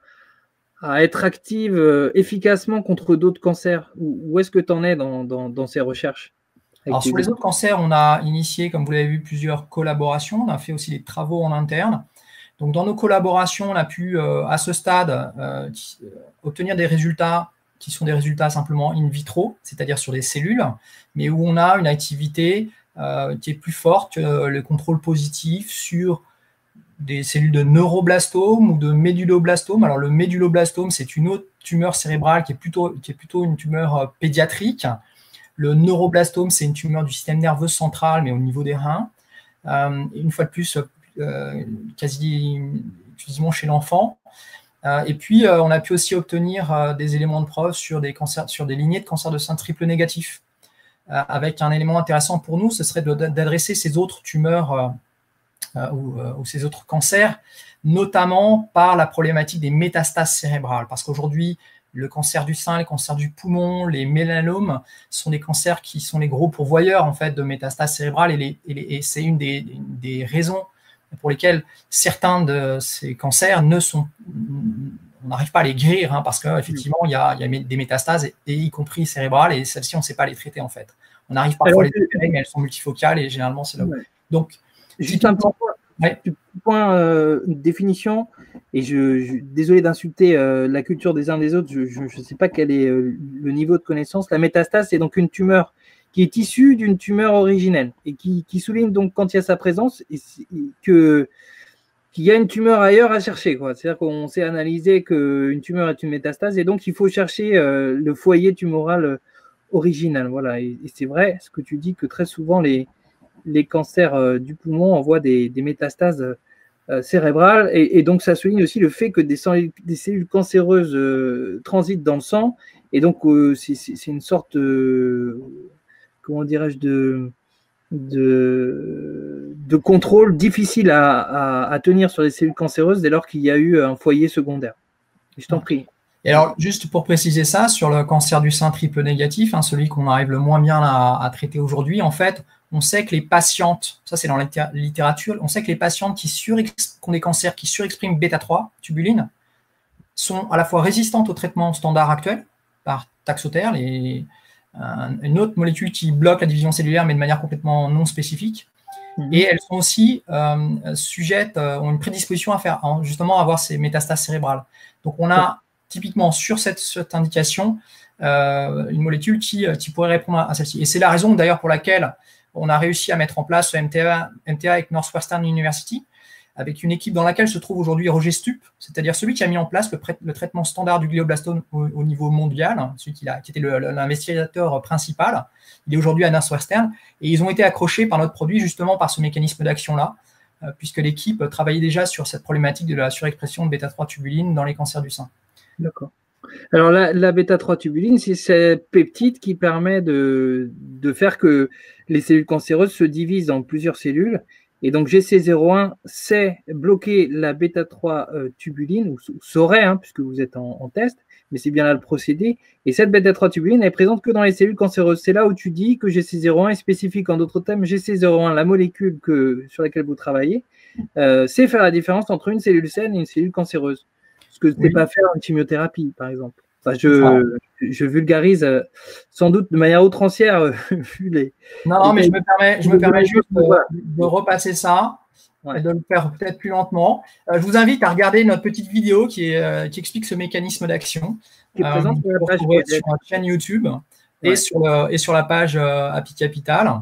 être active efficacement contre d'autres cancers? Où est-ce que tu en es dans ces recherches? Alors, sur les autres cancers, on a initié, comme vous l'avez vu, plusieurs collaborations. On a fait aussi des travaux en interne. Donc, dans nos collaborations, on a pu, à ce stade, obtenir des résultats qui sont des résultats simplement in vitro, c'est-à-dire sur des cellules, mais où on a une activité qui est plus forte que le contrôle positif sur des cellules de neuroblastome ou de médulloblastome. Alors, le médulloblastome, c'est une autre tumeur cérébrale qui est plutôt une tumeur pédiatrique. Le neuroblastome, c'est une tumeur du système nerveux central, mais au niveau des reins. Une fois de plus, quasi exclusivement chez l'enfant. Et puis, on a pu aussi obtenir des éléments de preuve sur des lignées de cancer de sein triple négatif. Avec un élément intéressant pour nous, ce serait d'adresser ces autres tumeurs ou ces autres cancers, notamment par la problématique des métastases cérébrales. Parce qu'aujourd'hui, le cancer du sein, les cancers du poumon, les mélanomes sont des cancers qui sont les gros pourvoyeurs en fait, de métastases cérébrales et c'est une des raisons pour lesquelles certains de ces cancers on n'arrive pas à les guérir parce qu'effectivement, il y a des métastases, et y compris cérébrales, et celles-ci, on ne sait pas les traiter en fait. On arrive parfois à les traiter, mais elles sont multifocales et généralement, c'est là. Ouais. Donc, juste un point de définition, et désolé d'insulter la culture des uns des autres, je ne sais pas quel est le niveau de connaissance. La métastase, c'est donc une tumeur qui est issue d'une tumeur originelle et qui souligne donc quand il y a sa présence qu'il y a une tumeur ailleurs à chercher. C'est-à-dire qu'on sait analyser qu'une tumeur est une métastase et donc il faut chercher le foyer tumoral original. Voilà. Et c'est vrai ce que tu dis, que très souvent les cancers du poumon envoient des métastases cérébrales et donc ça souligne aussi le fait que des cellules cancéreuses transitent dans le sang et donc c'est une sorte comment dirais-je de contrôle difficile à tenir sur les cellules cancéreuses dès lors qu'il y a eu un foyer secondaire. Je t'en prie. Et alors, juste pour préciser ça, sur le cancer du sein triple négatif, celui qu'on arrive le moins bien à traiter aujourd'hui, en fait, on sait que les patientes, ça c'est dans la littérature, on sait que les patientes qui ont des cancers qui surexpriment bêta-3, tubuline, sont à la fois résistantes au traitement standard actuel, par Taxotere, une autre molécule qui bloque la division cellulaire, mais de manière complètement non spécifique. Et elles sont aussi sujettes, ont une prédisposition à justement avoir ces métastases cérébrales. Donc on a typiquement sur cette indication une molécule qui pourrait répondre à celle-ci. Et c'est la raison d'ailleurs pour laquelle on a réussi à mettre en place ce MTA avec Northwestern University, avec une équipe dans laquelle se trouve aujourd'hui Roger Stupp, c'est-à-dire celui qui a mis en place le traitement standard du glioblastome au niveau mondial, celui qui était l'investigateur principal. Il est aujourd'hui à Northwestern, et ils ont été accrochés par notre produit justement par ce mécanisme d'action-là, puisque l'équipe travaillait déjà sur cette problématique de la surexpression de bêta-3 tubuline dans les cancers du sein. D'accord. Alors la bêta-3 tubuline, c'est cette peptide qui permet de faire que les cellules cancéreuses se divisent en plusieurs cellules. Et donc GC01 sait bloquer la bêta-3 tubuline, ou saurait, puisque vous êtes en test, mais c'est bien là le procédé. Et cette bêta-3 tubuline n'est présente que dans les cellules cancéreuses. C'est là où tu dis que GC01 est spécifique. En d'autres termes, GC01, la molécule sur laquelle vous travaillez, sait faire la différence entre une cellule saine et une cellule cancéreuse. Ce que ne peut pas faire en chimiothérapie, par exemple. Enfin, je vulgarise sans doute de manière outrancière vu les. Non, mais je me permets juste de repasser ça et de le faire peut-être plus lentement. Je vous invite à regarder notre petite vidéo qui explique ce mécanisme d'action. Qui est présente sur la page sur la chaîne YouTube et sur la page Happy Capital.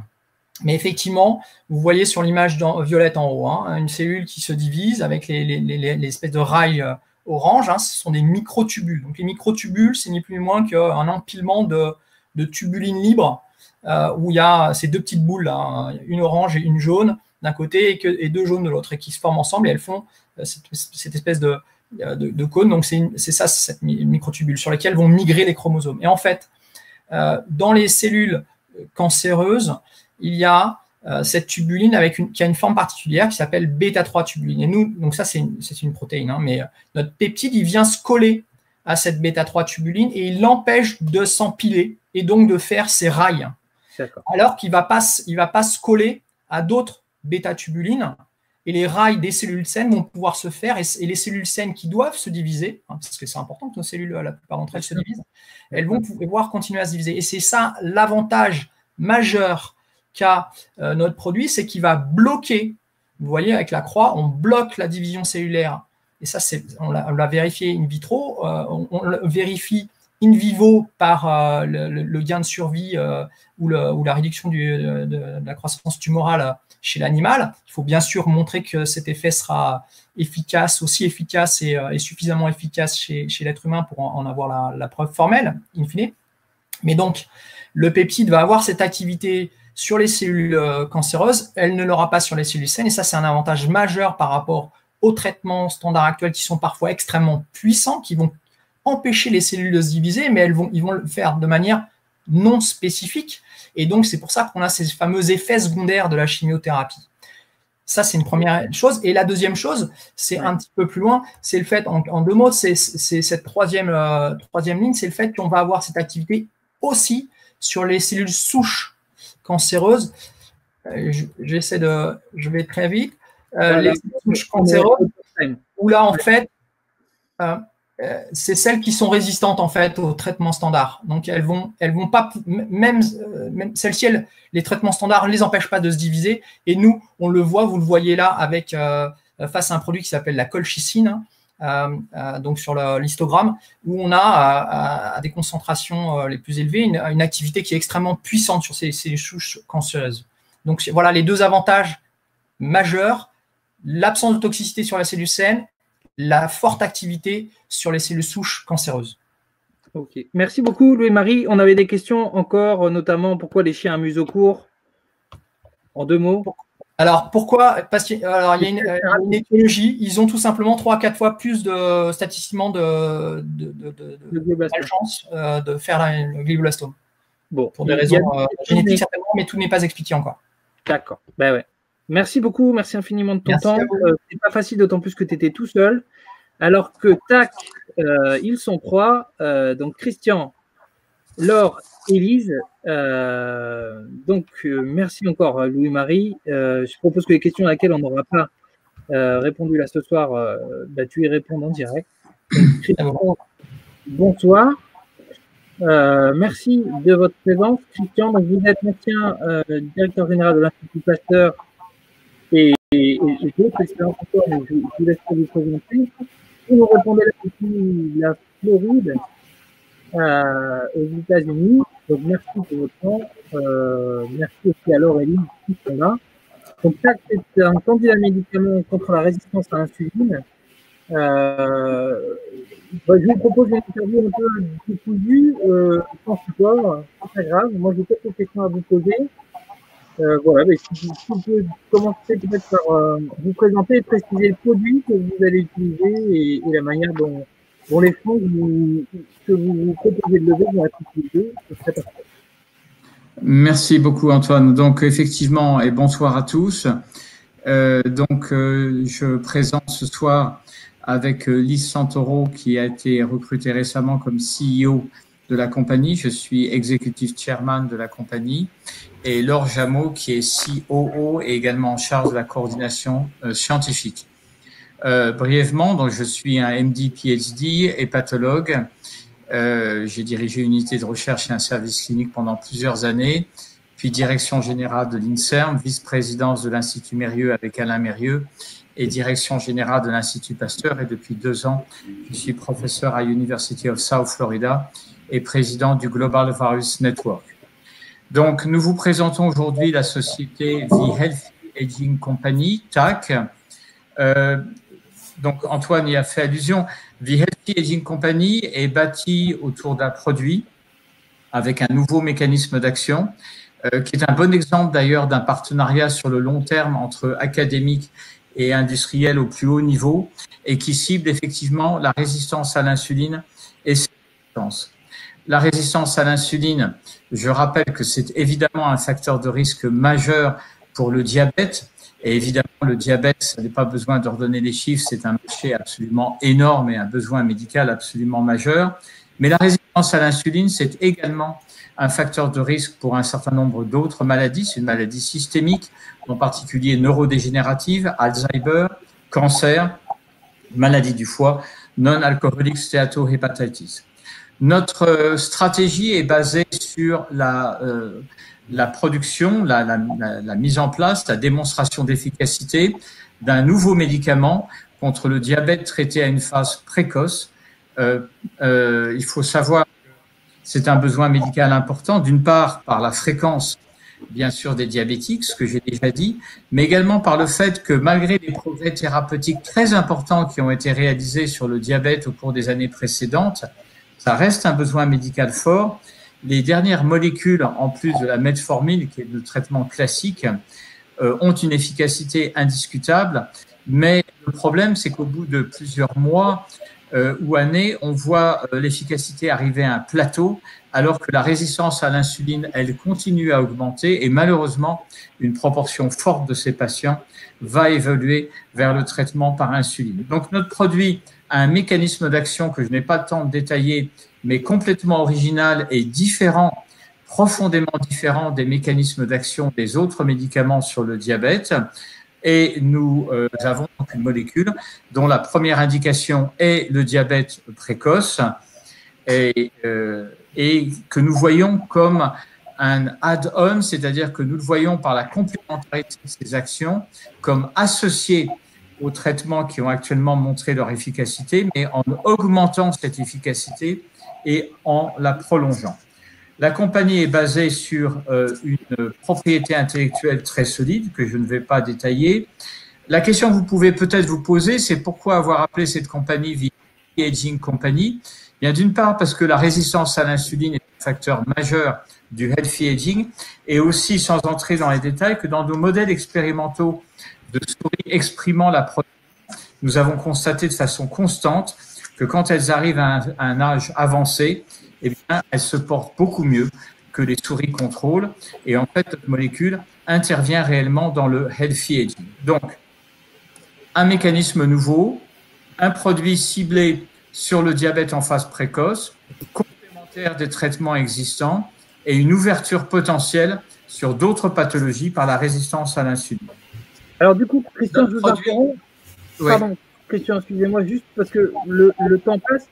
Mais effectivement, vous voyez sur l'image violette en haut, une cellule qui se divise avec les espèces de rails orange, hein, ce sont des microtubules. Donc les microtubules, c'est ni plus ni moins qu'un empilement de tubulines libres où il y a ces deux petites boules, là, hein, une orange et une jaune d'un côté et deux jaunes de l'autre, et qui se forment ensemble et elles font cette espèce de cône. Donc c'est ça, cette microtubule sur lesquels vont migrer les chromosomes. Et en fait, dans les cellules cancéreuses, il y a cette tubuline qui a une forme particulière qui s'appelle bêta-3 tubuline. Et nous, donc ça, c'est une protéine, hein, mais notre peptide, il vient se coller à cette bêta-3 tubuline et il l'empêche de s'empiler et donc de faire ses rails. Alors qu'il ne va pas se coller à d'autres bêta-tubulines et les rails des cellules saines vont pouvoir se faire et les cellules saines qui doivent se diviser, hein, parce que c'est important que nos cellules, la plupart d'entre elles se divisent, elles vont pouvoir continuer à se diviser. Et c'est ça l'avantage majeur qu'a notre produit, c'est qu'il va bloquer, vous voyez avec la croix, on bloque la division cellulaire. Et ça, on l'a vérifié in vitro, on le vérifie in vivo par le gain de survie ou la réduction de la croissance tumorale chez l'animal. Il faut bien sûr montrer que cet effet sera aussi efficace et suffisamment efficace chez l'être humain pour en avoir la preuve formelle, in fine. Mais donc, le peptide va avoir cette activité sur les cellules cancéreuses, elle ne l'aura pas sur les cellules saines, et ça, c'est un avantage majeur par rapport aux traitements standards actuels qui sont parfois extrêmement puissants, qui vont empêcher les cellules de se diviser, mais ils vont le faire de manière non spécifique, et donc c'est pour ça qu'on a ces fameux effets secondaires de la chimiothérapie. Ça, c'est une première chose. Et la deuxième chose, c'est un petit peu plus loin, c'est le fait, en deux mots, c'est cette troisième ligne, c'est le fait qu'on va avoir cette activité aussi sur les cellules souches cancéreuses. Je vais très vite. Voilà. Les cellules souches cancéreuses, où là, en fait, c'est celles qui sont résistantes en fait au traitement standard. Donc elles vont pas, même celles-ci, les traitements standards ne les empêchent pas de se diviser. Et nous, on le voit, vous le voyez là, avec face à un produit qui s'appelle la colchicine, donc sur l'histogramme, où on a à des concentrations les plus élevées une activité qui est extrêmement puissante sur ces souches cancéreuses. Donc voilà les deux avantages majeurs: l'absence de toxicité sur la cellule saine, la forte activité sur les cellules souches cancéreuses. Ok, merci beaucoup Louis-Marie. On avait des questions encore, notamment pourquoi les chiens à museau court? En deux mots. Alors pourquoi? Parce qu'il y a une étiologie. Ils ont tout simplement 3 à 4 fois plus statistiquement de chance de faire le glioblastome. Bon, pour des raisons génétiques certainement, mais tout n'est pas expliqué encore. D'accord. Ben ouais. Merci beaucoup, merci infiniment de ton temps. C'est pas facile, d'autant plus que tu étais tout seul. Alors que tac, ils sont 3. Donc Christian, Laure, Élise. Donc merci encore Louis-Marie. Je propose que les questions à laquelle on n'aura pas répondu là ce soir, tu y réponds en direct. Donc, Christian, bonsoir. Merci de votre présence. Christian, donc vous êtes ancien directeur général de l'Institut Pasteur et d'autres expériences encore, mais je vous laisse vous présenter. Vous nous répondez là depuis la Floride, aux États-Unis. Donc merci pour votre temps. Merci aussi à Laure et Lynn qui sont là. Donc ça, c'est un candidat médicament contre la résistance à l'insuline. Je vous propose une interview un peu décousue, sans support, c'est pas grave. Moi, j'ai quelques questions à vous poser. Voilà, mais si vous pouvez commencer peut-être par vous présenter et préciser le produit que vous allez utiliser et la manière dont les fonds que vous proposez de lever vont être utilisés, ce serait parfait. Merci beaucoup Antoine. Donc effectivement, et bonsoir à tous. Je présente ce soir avec Lise Santoro qui a été recrutée récemment comme CEO de la compagnie. Je suis executive chairman de la compagnie. Et Laure Jameau qui est COO et également en charge de la coordination scientifique. Brièvement, donc je suis un MD PhD hépatologue. J'ai dirigé une unité de recherche et un service clinique pendant plusieurs années, puis direction générale de l'INSERM, vice-présidence de l'Institut Mérieux avec Alain Mérieux et direction générale de l'Institut Pasteur. Et depuis 2 ans, je suis professeur à University of South Florida et président du Global Virus Network. Donc, nous vous présentons aujourd'hui la société The Healthy Aging Company, TAC. donc Antoine y a fait allusion, The Healthy Aging Company est bâtie autour d'un produit avec un nouveau mécanisme d'action, qui est un bon exemple d'ailleurs d'un partenariat sur le long terme entre académiques et industriels au plus haut niveau, et qui cible effectivement la résistance à l'insuline et ses conséquences. La résistance à l'insuline, je rappelle que c'est évidemment un facteur de risque majeur pour le diabète. Et évidemment, le diabète, ça n'est pas besoin de redonner les chiffres, c'est un marché absolument énorme et un besoin médical absolument majeur. Mais la résistance à l'insuline, c'est également un facteur de risque pour un certain nombre d'autres maladies. C'est une maladie systémique, en particulier neurodégénérative, Alzheimer, cancer, maladie du foie, non-alcoolic steatohepatitis. Notre stratégie est basée sur la production, la mise en place, la démonstration d'efficacité d'un nouveau médicament contre le diabète traité à une phase précoce. Il faut savoir que c'est un besoin médical important, d'une part par la fréquence, bien sûr, des diabétiques, ce que j'ai déjà dit, mais également par le fait que malgré les progrès thérapeutiques très importants qui ont été réalisés sur le diabète au cours des années précédentes, ça reste un besoin médical fort. Les dernières molécules, en plus de la metformine, qui est le traitement classique, ont une efficacité indiscutable. Mais le problème, c'est qu'au bout de plusieurs mois ou années, on voit l'efficacité arriver à un plateau, alors que la résistance à l'insuline, elle continue à augmenter. Et malheureusement, une proportion forte de ces patients va évoluer vers le traitement par insuline. Donc, notre produit a un mécanisme d'action que je n'ai pas le temps de détailler, mais complètement original et différent, profondément différent des mécanismes d'action des autres médicaments sur le diabète. Et nous avons donc une molécule dont la première indication est le diabète précoce et que nous voyons comme un add-on, c'est-à-dire que nous le voyons par la complémentarité de ces actions comme associé aux traitements qui ont actuellement montré leur efficacité, mais en augmentant cette efficacité et en la prolongeant. La compagnie est basée sur une propriété intellectuelle très solide que je ne vais pas détailler. La question que vous pouvez peut-être vous poser, c'est pourquoi avoir appelé cette compagnie The Aging Company? Bien, d'une part, parce que la résistance à l'insuline est un facteur majeur du healthy aging, et aussi, sans entrer dans les détails, que dans nos modèles expérimentaux de souris exprimant la protéine, nous avons constaté de façon constante que quand elles arrivent à un âge avancé, eh bien, elles se portent beaucoup mieux que les souris contrôle. Et en fait, notre molécule intervient réellement dans le healthy aging. Donc, un mécanisme nouveau, un produit ciblé sur le diabète en phase précoce, complémentaire des traitements existants et une ouverture potentielle sur d'autres pathologies par la résistance à l'insuline. Alors du coup, Christian, je vous interromps. Pardon, Christian, excusez-moi, juste parce que le temps passe.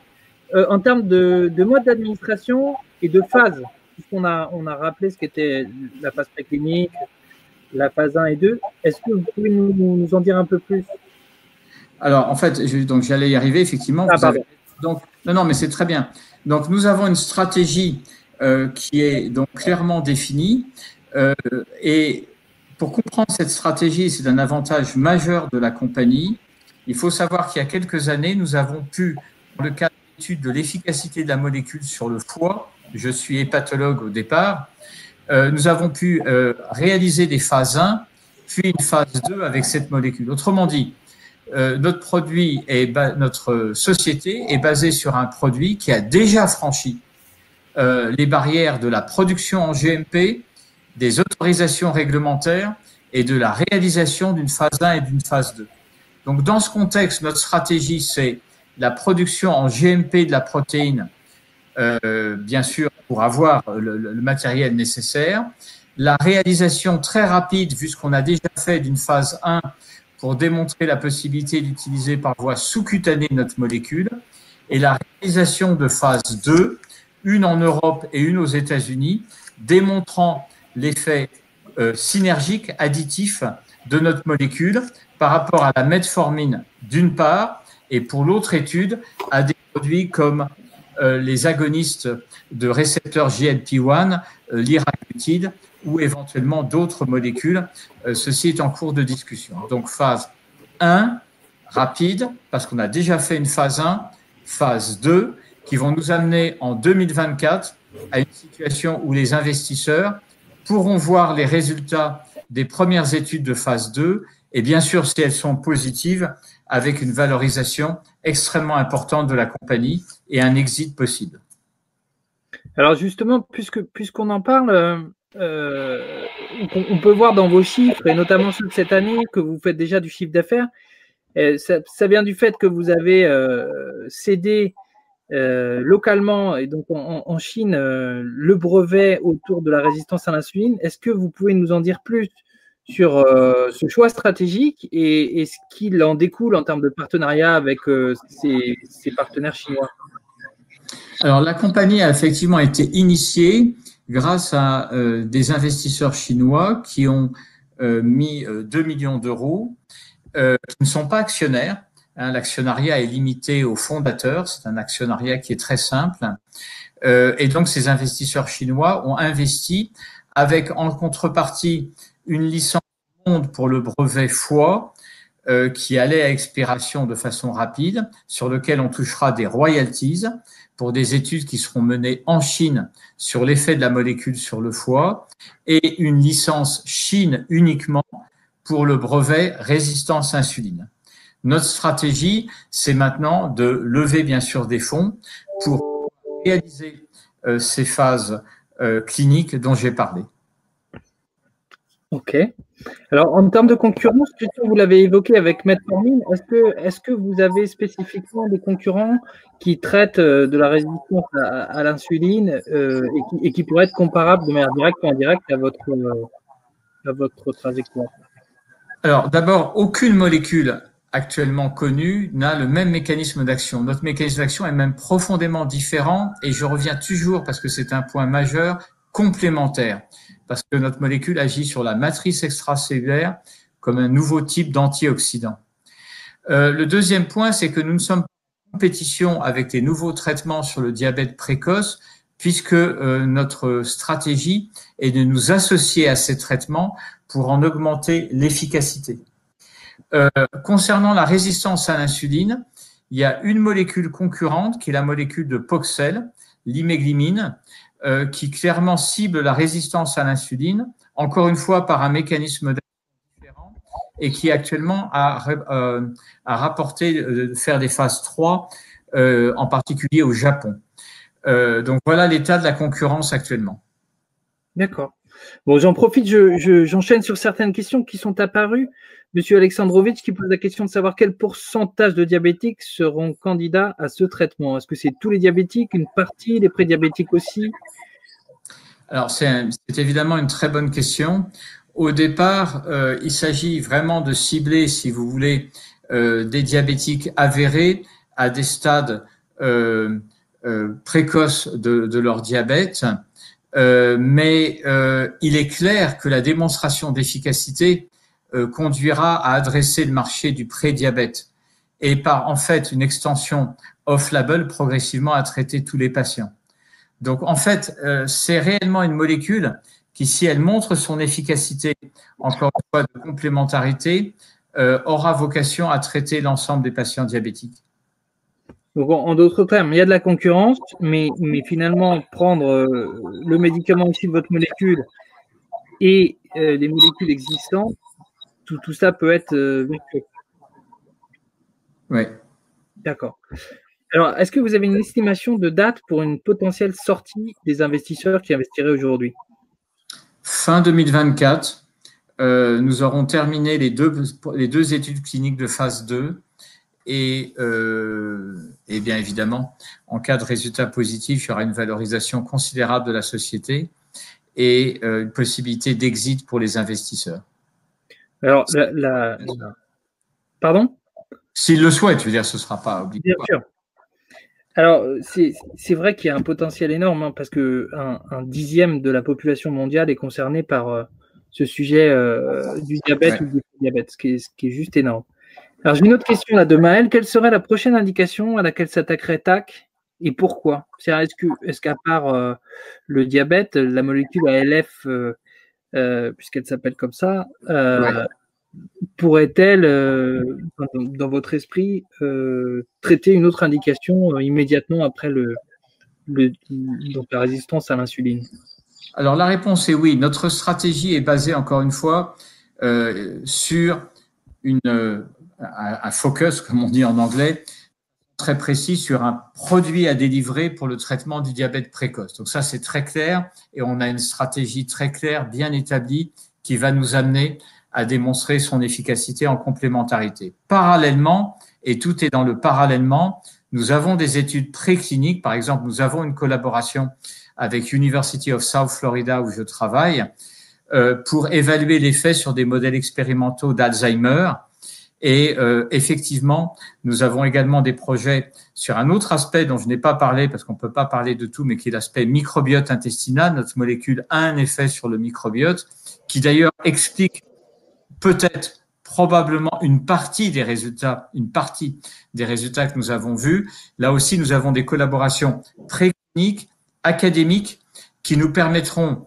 En termes de mode d'administration et de phase, puisqu'on a rappelé ce qu'était la phase préclinique, la phase 1 et 2, est-ce que vous pouvez nous en dire un peu plus? Alors, en fait, donc j'allais y arriver, effectivement. Donc, non, mais c'est très bien. Donc, nous avons une stratégie qui est donc clairement définie. Et pour comprendre cette stratégie, c'est un avantage majeur de la compagnie. Il faut savoir qu'il y a quelques années, nous avons pu, dans le cadre d'études de l'efficacité de la molécule sur le foie, je suis hépatologue au départ, nous avons pu réaliser des phases 1, puis une phase 2 avec cette molécule. Autrement dit, notre produit notre société est basée sur un produit qui a déjà franchi les barrières de la production en GMP, des autorisations réglementaires et de la réalisation d'une phase 1 et d'une phase 2. Donc, dans ce contexte, notre stratégie, c'est la production en GMP de la protéine, bien sûr, pour avoir le matériel nécessaire, la réalisation très rapide, vu ce qu'on a déjà fait d'une phase 1, pour démontrer la possibilité d'utiliser par voie sous-cutanée notre molécule, et la réalisation de phase 2, une en Europe et une aux États-Unis, démontrant l'effet synergique, additif de notre molécule par rapport à la metformine d'une part, et pour l'autre étude, à des produits comme les agonistes de récepteurs GLP-1, liraglutide, ou éventuellement d'autres molécules. Ceci est en cours de discussion. Donc, phase 1 rapide, parce qu'on a déjà fait une phase 1, phase 2, qui vont nous amener en 2024 à une situation où les investisseurs pourront voir les résultats des premières études de phase 2 et bien sûr, si elles sont positives, avec une valorisation extrêmement importante de la compagnie et un exit possible. Alors justement, puisqu'on en parle, on peut voir dans vos chiffres, et notamment ceux de cette année, que vous faites déjà du chiffre d'affaires. Ça vient du fait que vous avez cédé localement, et donc en Chine, le brevet autour de la résistance à l'insuline. Est-ce que vous pouvez nous en dire plus sur ce choix stratégique et ce qu'il en découle en termes de partenariat avec ces partenaires chinois? Alors, la compagnie a effectivement été initiée grâce à des investisseurs chinois qui ont mis 2 millions d'euros, qui ne sont pas actionnaires. Hein, l'actionnariat est limité aux fondateurs. C'est un actionnariat qui est très simple. Et donc, ces investisseurs chinois ont investi avec en contrepartie une licence monde pour le brevet foie qui allait à expiration de façon rapide, sur lequel on touchera des royalties pour des études qui seront menées en Chine sur l'effet de la molécule sur le foie, et une licence Chine uniquement pour le brevet résistance insuline. Notre stratégie, c'est maintenant de lever bien sûr des fonds pour réaliser ces phases cliniques dont j'ai parlé. Ok. Alors, en termes de concurrence, vous l'avez évoqué avec Metformin, est-ce que vous avez spécifiquement des concurrents qui traitent de la résistance à l'insuline et qui pourraient être comparables de manière directe ou indirecte à votre trajectoire? Alors, d'abord, aucune molécule actuellement connue n'a le même mécanisme d'action. Notre mécanisme d'action est même profondément différent, et je reviens toujours, parce que c'est un point majeur, complémentaire, parce que notre molécule agit sur la matrice extracellulaire comme un nouveau type d'antioxydant. Le deuxième point, c'est que nous ne sommes pas en compétition avec les nouveaux traitements sur le diabète précoce, puisque notre stratégie est de nous associer à ces traitements pour en augmenter l'efficacité. Concernant la résistance à l'insuline, il y a une molécule concurrente qui est la molécule de Poxel, l'iméglimine, qui clairement cible la résistance à l'insuline, encore une fois par un mécanisme d'action différent, et qui actuellement a rapporté de faire des phases 3, en particulier au Japon. Donc voilà l'état de la concurrence actuellement. D'accord. Bon, j'en profite, j'enchaîne sur certaines questions qui sont apparues. Monsieur Alexandrovitch qui pose la question de savoir quel pourcentage de diabétiques seront candidats à ce traitement. Est-ce que c'est tous les diabétiques, une partie, les prédiabétiques aussi? Alors, c'est évidemment une très bonne question. Au départ, il s'agit vraiment de cibler, si vous voulez, des diabétiques avérés à des stades précoces de leur diabète. Mais il est clair que la démonstration d'efficacité conduira à adresser le marché du prédiabète et par en fait une extension off-label progressivement à traiter tous les patients. Donc en fait, c'est réellement une molécule qui, si elle montre son efficacité, encore une fois de complémentarité, aura vocation à traiter l'ensemble des patients diabétiques. Donc, en d'autres termes, il y a de la concurrence, mais finalement, prendre le médicament issu de votre molécule et les molécules existantes, tout ça peut être vertueux. Oui. D'accord. Alors, est-ce que vous avez une estimation de date pour une potentielle sortie des investisseurs qui investiraient aujourd'hui? Fin 2024, nous aurons terminé les deux études cliniques de phase 2 et bien évidemment, en cas de résultat positif, il y aura une valorisation considérable de la société et une possibilité d'exit pour les investisseurs. Alors, pardon? S'ils le souhaitent, je veux dire, ce ne sera pas obligatoire. Bien sûr. Alors, c'est vrai qu'il y a un potentiel énorme, hein, parce qu'un dixième de la population mondiale est concernée par ce sujet du diabète ou du diabète, ce qui est juste énorme. Alors, j'ai une autre question là de Maël. Quelle serait la prochaine indication à laquelle s'attaquerait TAC et pourquoi? Est-ce qu'à part le diabète, la molécule ALF, puisqu'elle s'appelle comme ça, pourrait-elle, dans votre esprit, traiter une autre indication immédiatement après donc la résistance à l'insuline? Alors la réponse est oui. Notre stratégie est basée encore une fois sur un focus, comme on dit en anglais, très précis sur un produit à délivrer pour le traitement du diabète précoce. Donc ça, c'est très clair et on a une stratégie très claire, bien établie, qui va nous amener à démontrer son efficacité en complémentarité. Parallèlement, et tout est dans le parallèlement, nous avons des études précliniques. Par exemple, nous avons une collaboration avec University of South Florida où je travaille pour évaluer l'effet sur des modèles expérimentaux d'Alzheimer. Et effectivement, nous avons également des projets sur un autre aspect dont je n'ai pas parlé parce qu'on ne peut pas parler de tout, mais qui est l'aspect microbiote intestinal. Notre molécule a un effet sur le microbiote qui d'ailleurs explique peut-être probablement une partie des résultats que nous avons vus. Là aussi, nous avons des collaborations précliniques, académiques, qui nous permettront,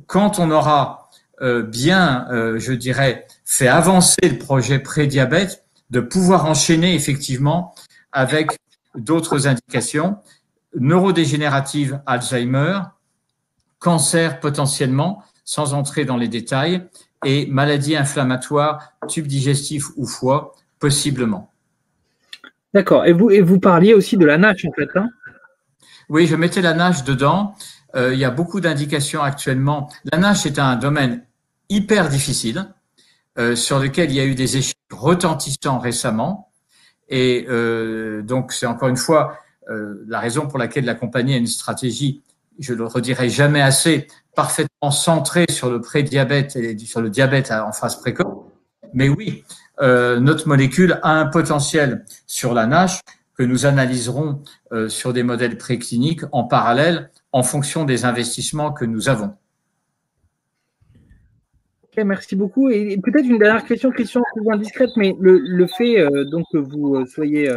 quand on aura je dirais, fait avancer le projet prédiabète, de pouvoir enchaîner effectivement avec d'autres indications, neurodégénératives, Alzheimer, cancer potentiellement, sans entrer dans les détails, et maladies inflammatoires, tube digestif ou foie, possiblement. D'accord. Et vous parliez aussi de la NASH, en fait, hein? Oui, je mettais la NASH dedans. Il y a beaucoup d'indications actuellement. La NASH est un domaine hyper difficile, sur lequel il y a eu des échecs retentissants récemment. Et donc, c'est encore une fois la raison pour laquelle la compagnie a une stratégie, je le redirai jamais assez, parfaitement centrée sur le prédiabète et sur le diabète en phase précoce. Mais oui, notre molécule a un potentiel sur la NASH que nous analyserons sur des modèles précliniques en parallèle en fonction des investissements que nous avons. Okay, merci beaucoup. Et peut-être une dernière question, Christian, plus indiscrète, mais le fait donc que vous soyez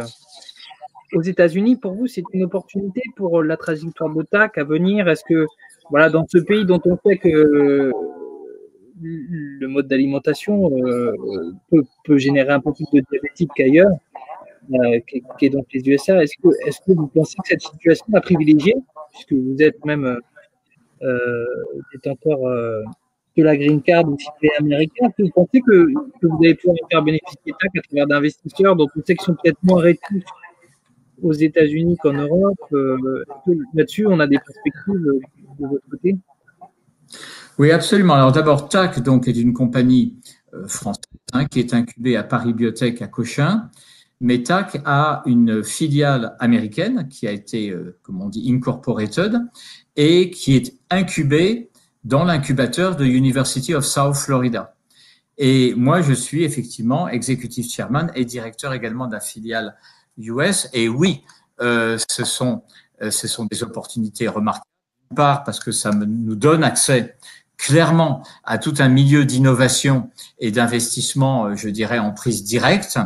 aux États-Unis, pour vous, c'est une opportunité pour la trajectoire de TAC à venir? Est-ce que, voilà, dans ce pays dont on sait que le mode d'alimentation peut générer un peu plus de diabétiques qu'ailleurs, qui est donc les USA, est-ce que vous pensez que cette situation a privilégié, puisque vous êtes même détenteur de la green card ou citoyen américain, est-ce que vous pensez que vous allez pouvoir faire bénéficier TAC à travers d'investisseurs dont on sait qu'ils sont peut-être moins rétifs aux États-Unis qu'en Europe? Là-dessus, on a des perspectives de votre côté? Oui, absolument. Alors d'abord, TAC donc, est une compagnie française qui est incubée à Paris Biotech à Cochin. Mais TAC a une filiale américaine qui a été, comme on dit, incorporated et qui est incubée dans l'incubateur de University of South Florida. Et moi, je suis effectivement executive chairman et directeur également de la filiale US. Et oui, ce sont des opportunités remarquables. D'une part, parce que ça nous donne accès clairement à tout un milieu d'innovation et d'investissement, je dirais, en prise directe.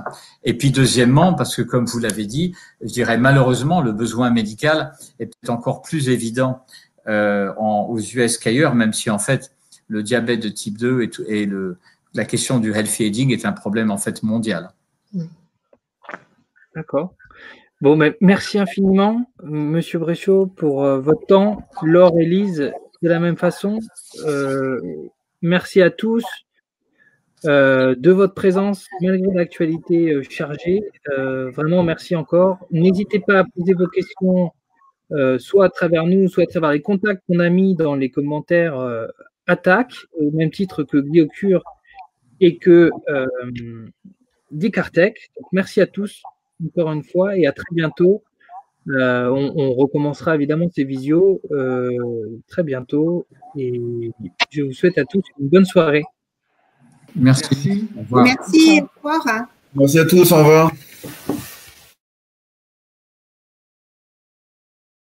Et puis deuxièmement, parce que comme vous l'avez dit, je dirais malheureusement, le besoin médical est peut-être encore plus évident aux US qu'ailleurs, même si en fait le diabète de type 2 et la question du healthy aging est un problème en fait mondial. D'accord. Bon, mais merci infiniment, Monsieur Bréchot, pour votre temps. Laure et Lise, de la même façon. Merci à tous de votre présence malgré l'actualité chargée. Vraiment, merci encore. N'hésitez pas à poser vos questions soit à travers nous, soit à travers les contacts qu'on a mis dans les commentaires attaque, au même titre que Biocure et que Dicartech. Donc, merci à tous encore une fois et à très bientôt. On recommencera évidemment ces visios très bientôt et je vous souhaite à tous une bonne soirée. Merci. Au revoir. Merci, au revoir. Merci à tous, au revoir.